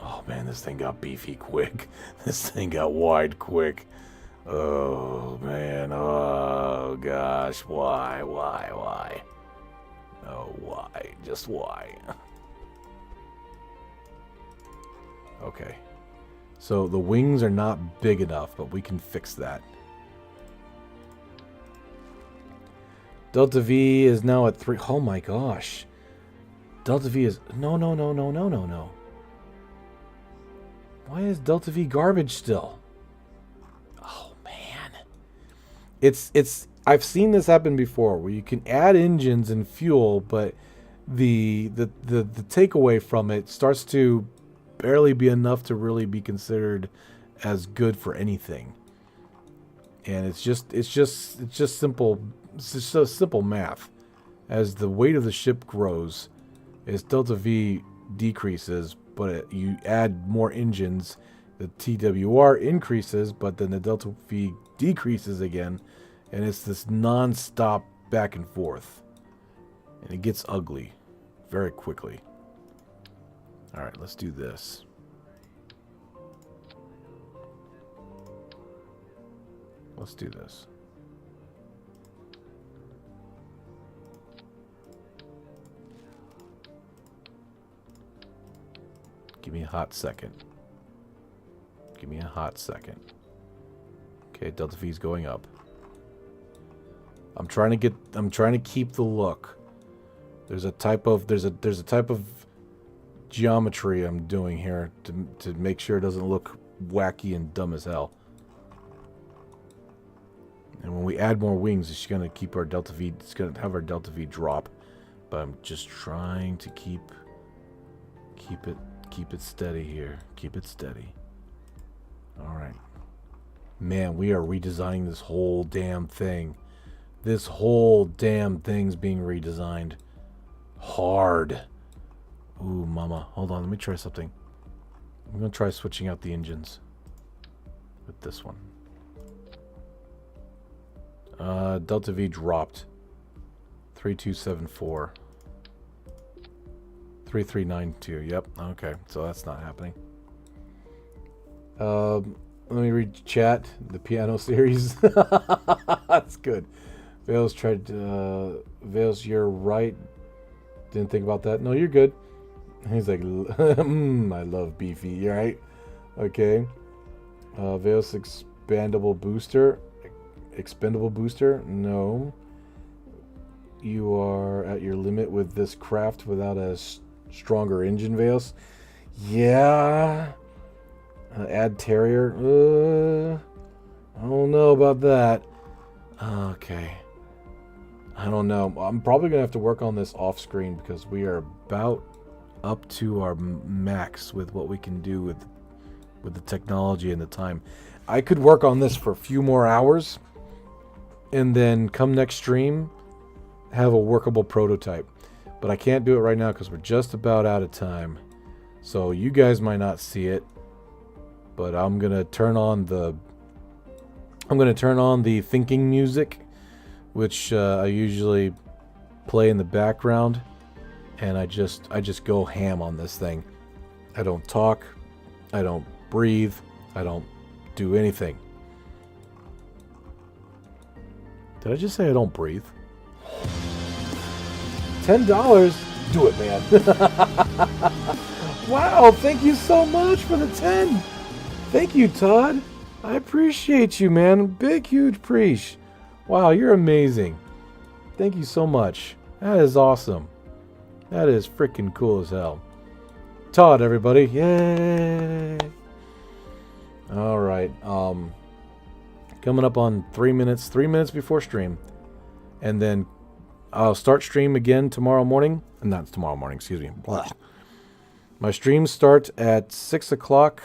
Oh man, this thing got beefy quick. This thing got wide quick. Oh man, oh gosh, why? Oh, why? Just why? Okay. So the wings are not big enough, but we can fix that. Delta V is now at 3. Oh my gosh. Delta V is... No. Why is Delta V garbage still? Oh, man. It's... I've seen this happen before, where you can add engines and fuel, but the takeaway from it starts to barely be enough to really be considered as good for anything. And it's just simple. It's just simple math. As the weight of the ship grows, its delta V decreases, but you add more engines, the TWR increases, but then the delta V decreases again, and it's this non-stop back and forth. And it gets ugly very quickly. Alright, let's do this. Let's do this. Give me a hot second. Give me a hot second. Okay, delta V is going up. I'm trying to keep the look. There's a type of geometry I'm doing here to make sure it doesn't look wacky and dumb as hell. And when we add more wings, it's going to keep our delta V. It's going to have our delta V drop, but I'm just trying to keep it steady here. Keep it steady. All right, man. We are redesigning this whole damn thing. This whole damn thing's being redesigned. Hard. Ooh, mama. Hold on. Let me try something. I'm gonna try switching out the engines with this one. Delta V dropped. 3274. 3392. Yep. Okay. So that's not happening. Let me read chat. The piano series. That's good. Vales tried. Vales, you're right. Didn't think about that. No, you're good. He's like, I love beefy. You're right. Okay. Vales expandable booster. Expendable booster. No. You are at your limit with this craft without a stronger engine, Vales. Yeah. Add Terrier. I don't know about that. Okay. I don't know. I'm probably going to have to work on this off screen because we are about up to our max with what we can do with the technology and the time. I could work on this for a few more hours and then come next stream have a workable prototype. But I can't do it right now because we're just about out of time. So you guys might not see it, but I'm going to turn on the thinking music, which I usually play in the background, and I just go ham on this thing. I don't talk, I don't breathe, I don't do anything. Did I just say I don't breathe? $10? Do it, man. Wow, thank you so much for the 10. Thank you, Todd. I appreciate you, man. Big, huge preach. Wow, you're amazing. Thank you so much. That is awesome. That is freaking cool as hell. Todd, everybody. Yay. All right. Coming up on 3 minutes. 3 minutes before stream. And then I'll start stream again tomorrow morning. Not tomorrow morning, excuse me. Blah. My streams start at 6 o'clock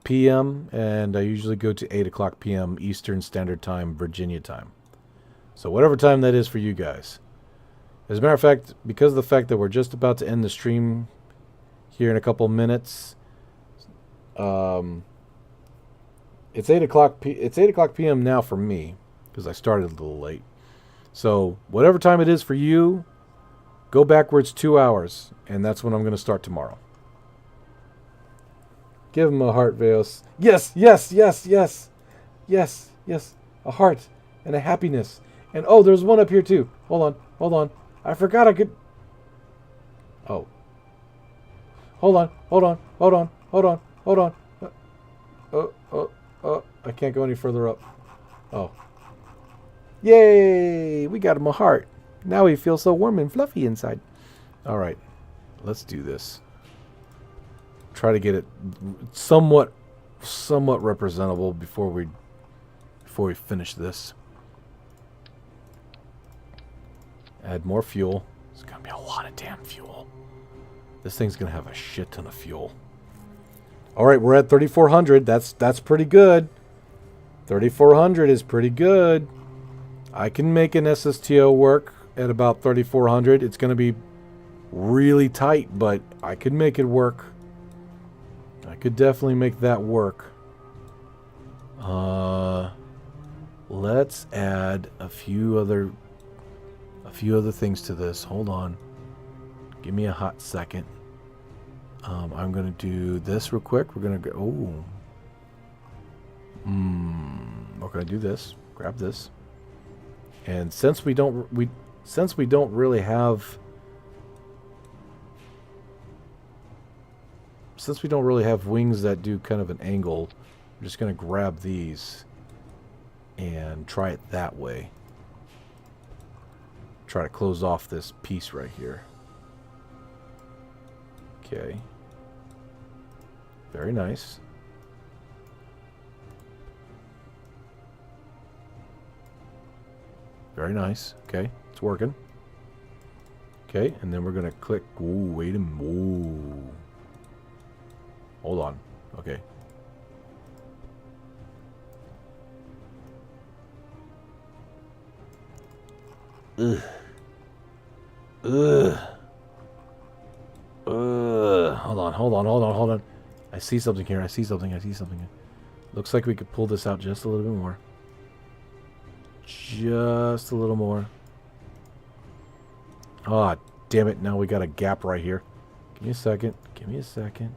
p.m. and I usually go to 8 o'clock p.m. Eastern Standard Time, Virginia time. So whatever time that is for you guys. As a matter of fact, because of the fact that we're just about to end the stream here in a couple minutes, it's 8 o'clock p.m. now for me because I started a little late. So whatever time it is for you, go backwards 2 hours, and that's when I'm going to start tomorrow. Give him a heart, Veos. Yes, yes, yes, yes. Yes, yes. A heart and a happiness. And oh, there's one up here too. Hold on, hold on. I forgot I could... Oh. Hold on, hold on, hold on, hold on, hold on. I can't go any further up. Oh. Yay! We got him a heart. Now he feels so warm and fluffy inside. All right. Let's do this. Try to get it somewhat representable before we finish this. Add more fuel. It's gonna be a lot of damn fuel. This thing's gonna have a shit ton of fuel. All right, we're at 3,400. That's pretty good. 3,400 is pretty good. I can make an SSTO work at about 3,400. It's gonna be really tight, but I could make it work. I could definitely make that work. Let's add a few other things to this. Hold on. Give me a hot second. I'm going to do this real quick. We're going to go... Oh. We're going to do this. Grab this. And since we don't really have... Since we don't really have wings that do kind of an angle, I'm just going to grab these and try it that way. Try to close off this piece right here. Okay. Very nice. Very nice. Okay, it's working. Okay, and then we're going to click... Ooh, wait a minute. Ooh. Hold on. Okay. Ugh. Ugh. Hold on. I see something here. I see something. Looks like we could pull this out just a little bit more. Just a little more. Ah, damn it. Now we got a gap right here. Give me a second. Give me a second.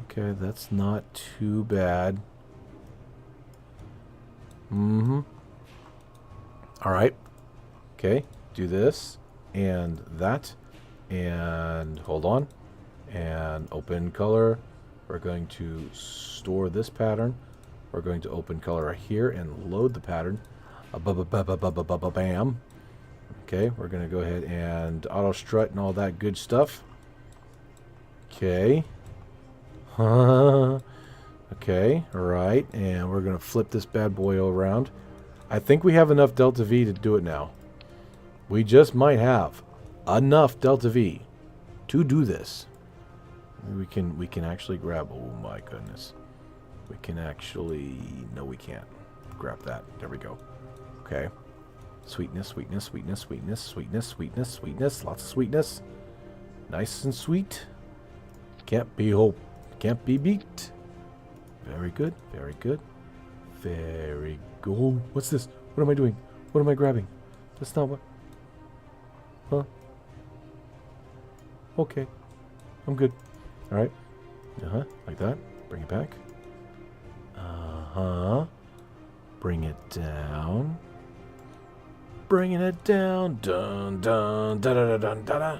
Okay, that's not too bad. Mm-hmm. All right. Okay, do this and that. And hold on. And open color. We're going to store this pattern. We're going to open color right here and load the pattern. Bam. Okay, we're going to go ahead and auto strut and all that good stuff. Okay. Okay, all right. And we're going to flip this bad boy around. I think we have enough delta V to do it now. We just might have enough delta V to do this. We can actually grab, oh my goodness. We can actually, no we can't. Grab that. There we go. Okay. Sweetness, sweetness, sweetness, sweetness, sweetness, sweetness, sweetness, lots of sweetness. Nice and sweet. Can't be beat. Very good, very good. Very good. What's this? What am I doing? What am I grabbing? That's not what. Huh? Okay. I'm good. Alright. Uh-huh. Like that. Bring it back. Uh-huh. Bring it down. Bringing it down. Dun, dun, da, da, da, dun, da, da.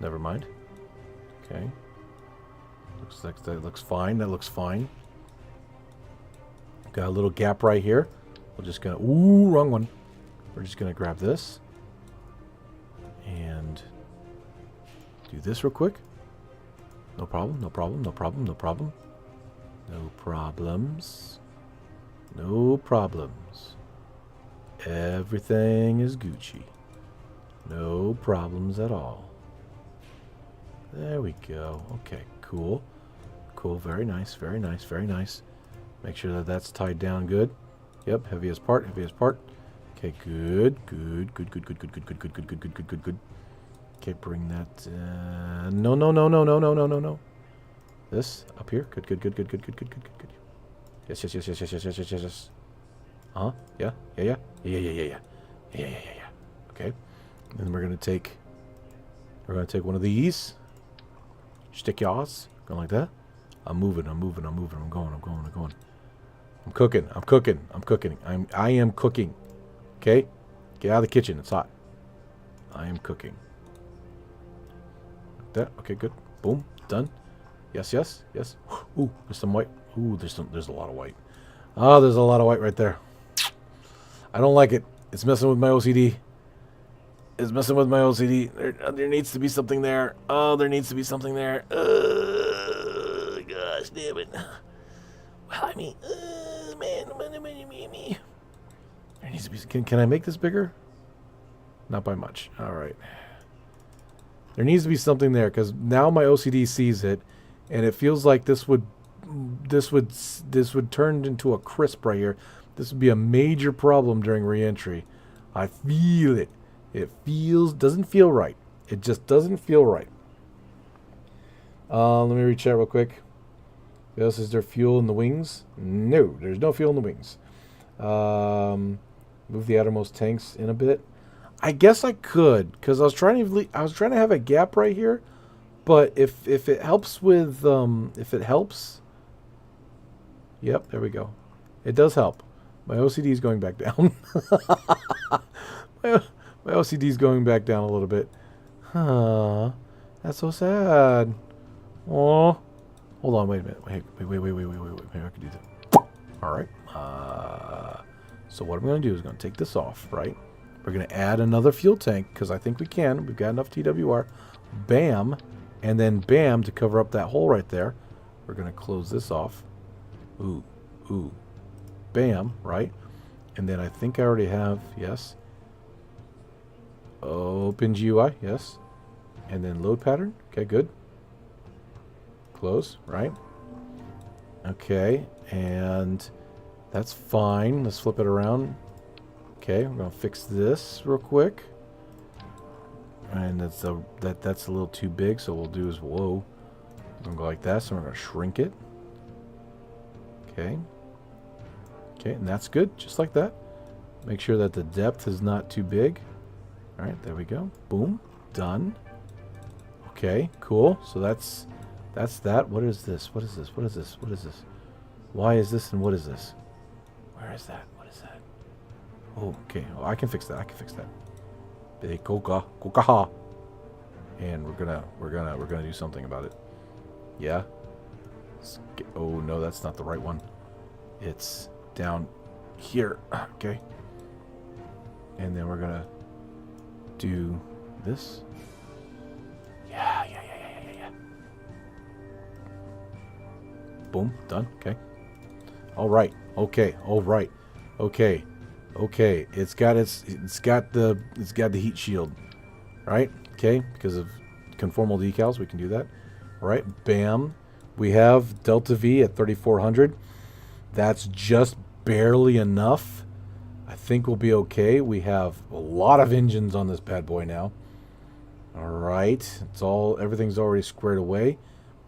Never mind. Okay. Looks like that looks fine. That looks fine. Got a little gap right here. We're just gonna... Ooh, wrong one. We're just gonna grab this. And do this real quick. No problem, no problem, no problem, no problem. No problems. No problems. Everything is Gucci. No problems at all. There we go. Okay, cool. Cool, very nice, very nice, very nice. Make sure that that's tied down good. Yep, heaviest part, heaviest part. Okay, good, good, good, good, good, good, good, good, good, good, good, good, good, good, good. Okay, bring that. No, no, no, no, no, no, no, no, no. This up here. Good, good, good, good, good, good, good, good, good, good. Yes, yes, yes, yes, yes, yes, yes, yes, yes, yes. Uh-huh. Yeah, yeah, yeah, yeah, yeah, yeah, yeah, yeah, yeah, yeah, yeah. Okay. And then we're gonna take one of these. Stick yours. Going like that. I'm moving. I'm moving. I'm moving. I'm going. I'm going. I'm going. I'm cooking. I'm cooking. I'm cooking. I am cooking. Okay. Get out of the kitchen. It's hot. I am cooking. Like that. Okay. Good. Boom. Done. Yes. Yes. Yes. Ooh. There's some white. Ooh. There's a lot of white. Oh, there's a lot of white right there. I don't like it. It's messing with my OCD. It's messing with my OCD. There needs to be something there. Oh, there needs to be something there. Gosh damn it. Well, I mean, man. There needs to be. Can I make this bigger? Not by much. All right. There needs to be something there because now my OCD sees it, and it feels like this would turn into a crisp right here. This would be a major problem during re-entry. I feel it. It doesn't feel right. It just doesn't feel right. Let me recheck real quick. Yes, is there fuel in the wings? No, there's no fuel in the wings. Move the outermost tanks in a bit. I guess I could, because I was trying to have a gap right here, but if it helps with yep, there we go. It does help. My OCD is going back down. my OCD is going back down a little bit. Huh. That's so sad. Oh. Hold on, wait a minute. Wait. Maybe I can do that. All right. So what I'm going to do is going to take this off, right? We're going to add another fuel tank because I think we can. We've got enough TWR. Bam. And then bam to cover up that hole right there. We're going to close this off. Ooh. Ooh. Bam, right? And then I think I already have, yes. Open GUI, yes. And then load pattern. Okay, good. Close, right? Okay, and that's fine. Let's flip it around. Okay, we're gonna fix this real quick. And that's a little too big, so what we'll do is whoa. We're gonna go like that, so we're gonna shrink it. Okay. Okay, and that's good, just like that. Make sure that the depth is not too big. All right, there we go. Boom, Done. Okay, cool. So that's that. What is this? What is this? What is this? What is this? Why is this and what is this? Where is that? What is that? Oh, okay. Oh, I can fix that. I can fix that. And we're gonna do something about it. Yeah. Oh no, that's not the right one. It's down here. Okay. And then we're gonna do this. Yeah. Boom. Done. Okay. All right. Okay. All right. Okay. Okay. It's got the heat shield, right? Okay. Because of conformal decals, we can do that. All right. Bam. We have delta V at 3400. That's just barely enough. I think we'll be okay. We have a lot of engines on this bad boy now. All right. Everything's already squared away.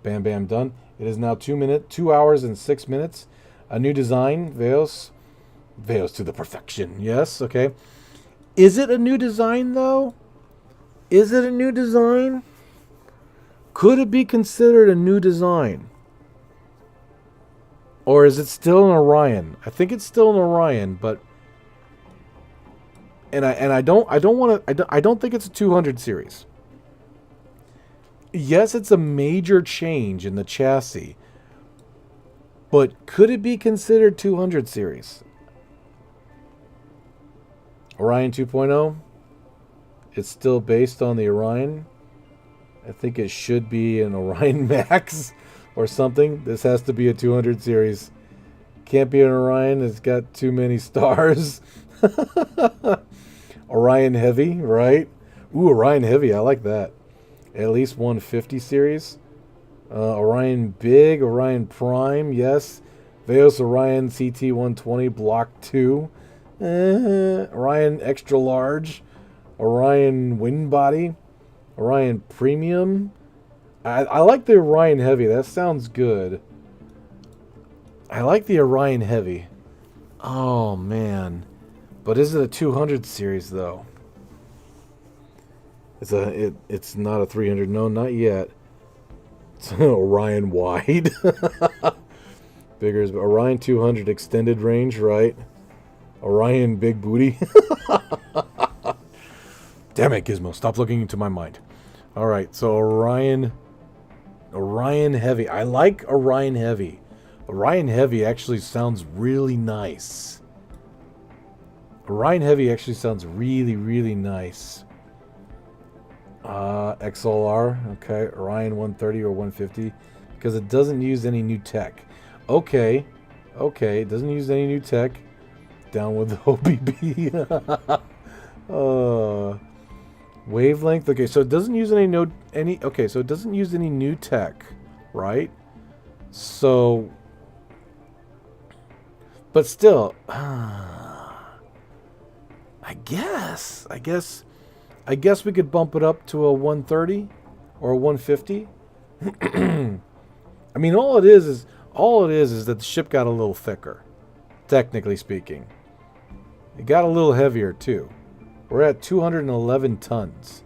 Bam, bam, done. It is now 2 hours and 6 minutes. A new design, Veos to the perfection. Yes, okay. Is it a new design, though? Is it a new design? Could it be considered a new design? Or is it still an Orion? I think it's still an Orion, but I don't think it's a 200 series. Yes, it's a major change in the chassis. But could it be considered 200 series? Orion 2.0? It's still based on the Orion. I think it should be an Orion Max or something. This has to be a 200 series. Can't be an Orion. It's got too many stars. Orion Heavy, right? Ooh, Orion Heavy. I like that. At least 150 series. Orion Big, Orion Prime, yes. Veos Orion CT120 Block 2. Orion Extra Large. Orion Wind Body. Orion Premium. I like the Orion Heavy. That sounds good. I like the Orion Heavy. Oh, man. But is it a 200 series, though? It's not a 300. No, not yet. It's an Orion Wide. Bigger is Orion 200 extended range, right? Orion Big Booty. Damn it, Gizmo. Stop looking into my mind. All right, so Orion Heavy. I like Orion Heavy. Orion Heavy actually sounds really nice. Orion Heavy actually sounds really, really nice. XLR, okay, Orion 130 or 150, because it doesn't use any new tech. Okay, it doesn't use any new tech. Down with the OBB. Wavelength, okay, so it doesn't use so it doesn't use any new tech, right? So, but still, I guess we could bump it up to a 130 or a 150. I mean, all it is that the ship got a little thicker, technically speaking. It got a little heavier too. We're at 211 tons.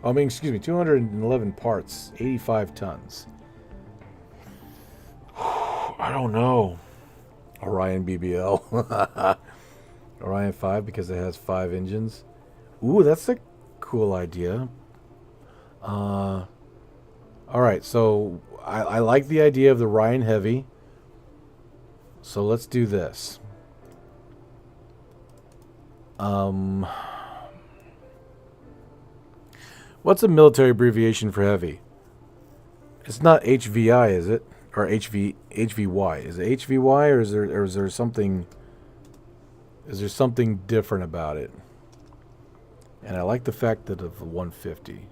I mean, excuse me, 211 parts, 85 tons. I don't know. Orion BBL. Orion 5 because it has 5 engines. Ooh, that's a cool idea. All right, so I like the idea of the Orion Heavy. So let's do this. What's a military abbreviation for heavy? It's not HVI, is it? Or HVY? Is it HVY, or is there something? Is there something different about it? And I like the fact that of 150.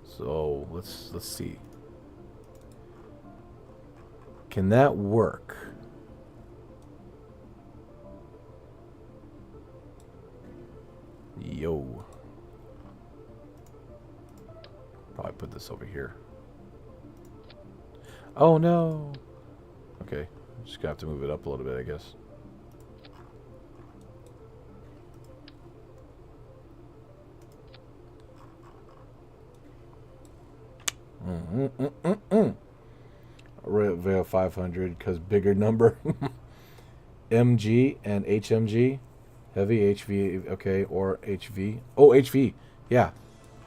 So let's see. Can that work? Yo. Probably put this over here. Oh no. Okay, just gonna have to move it up a little bit, I guess. VO 500 because bigger number. MG and HMG, heavy HV, okay, or HV. Oh, HV, yeah,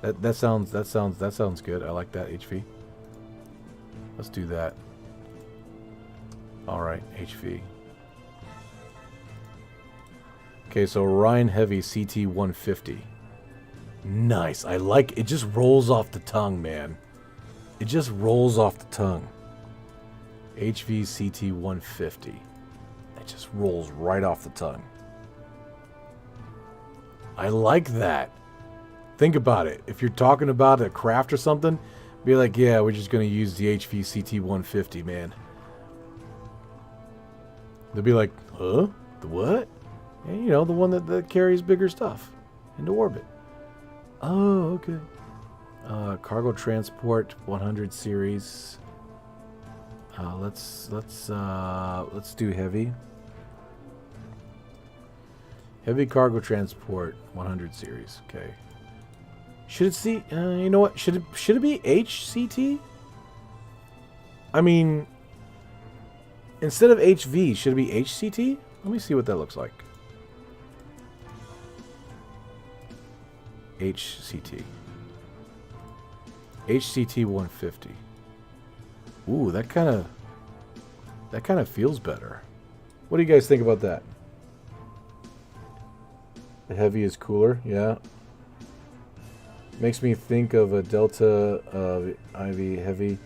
that sounds good. I like that HV. Let's do that. All right, HV. Okay, so Rhine Heavy CT 150. Nice. I like it. Just rolls off the tongue, man. It just rolls off the tongue. HV CT 150. It just rolls right off the tongue. I like that. Think about it. If you're talking about a craft or something, be like, yeah, we're just going to use the HV CT 150, man. They'll be like, huh? The what? And, you know, the one that carries bigger stuff into orbit. Oh, okay. Cargo transport 100 series. Let's do heavy. Heavy cargo transport 100 series. Okay. Should it see? You know what? Should it be HCT? I mean, instead of HV, should it be HCT? Let me see what that looks like. HCT. HCT 150. Ooh, that kind of feels better. What do you guys think about that? The heavy is cooler, yeah. Makes me think of a Delta IV Heavy.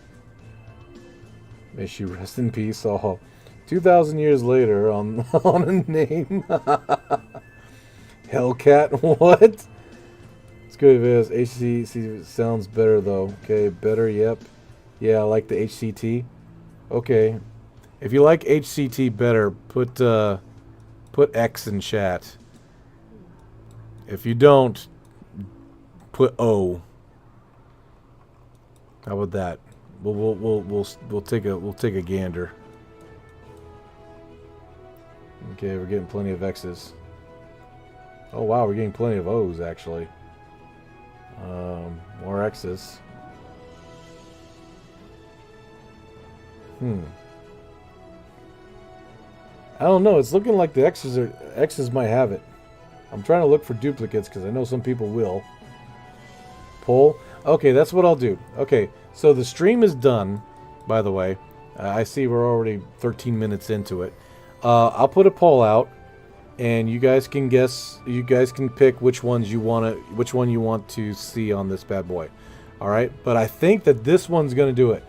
May she rest in peace. Oh, 2,000 years later on a name. Hellcat, what? It's good if it is. HCT sounds better though. Okay, better, yep. Yeah, I like the HCT. Okay. If you like HCT better, put X in chat. If you don't, put O. How about that? We'll take a gander. Okay, we're getting plenty of X's. Oh wow, we're getting plenty of O's actually. More X's. I don't know. It's looking like the X's might have it. I'm trying to look for duplicates because I know some people will. Poll. Okay, that's what I'll do. Okay, so the stream is done, by the way. I see we're already 13 minutes into it. I'll put a poll out, and you guys can guess. You guys can pick which one you want to see on this bad boy. All right, but I think that this one's going to do it.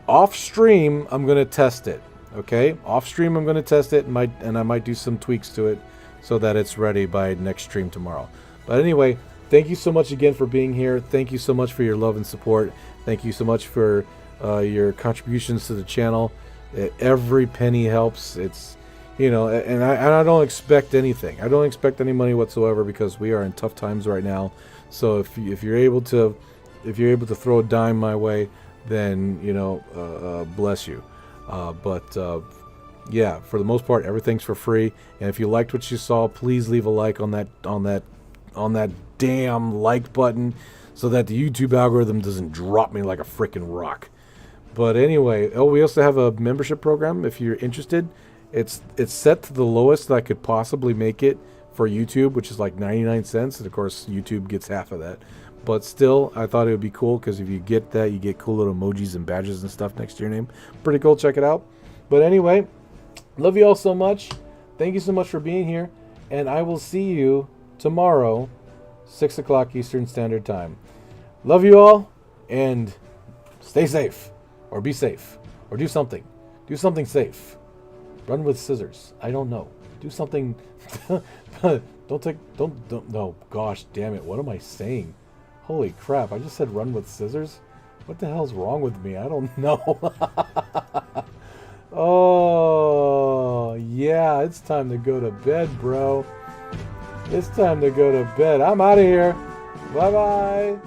Off stream, I'm going to test it. Okay, off stream, I'm going to test it, and I might do some tweaks to it so that it's ready by next stream tomorrow. But anyway, thank you so much again for being here. Thank you so much for your love and support. Thank you so much for your contributions to the channel. Every penny helps. It's, you know, and I don't expect anything. I don't expect any money whatsoever because we are in tough times right now. So if you're able to throw a dime my way, then you know, bless you. Yeah, for the most part, everything's for free. And if you liked what you saw, please leave a like on that damn like button, so that the YouTube algorithm doesn't drop me like a freaking rock. But anyway, we also have a membership program if you're interested. It's set to the lowest that I could possibly make it for YouTube, which is like 99 cents, and of course YouTube gets half of that. But still, I thought it would be cool because if you get that, you get cool little emojis and badges and stuff next to your name. Pretty cool. Check it out. But anyway, love you all so much. Thank you so much for being here, and I will see you tomorrow, 6 o'clock Eastern Standard Time. Love you all, and stay safe, or be safe, or do something. Do something safe. Run with scissors. I don't know. Do something. Don't. No, gosh, damn it. What am I saying? Holy crap! I just said run with scissors. What the hell's wrong with me? I don't know. Oh, yeah, it's time to go to bed, bro. It's time to go to bed. I'm out of here. Bye-bye.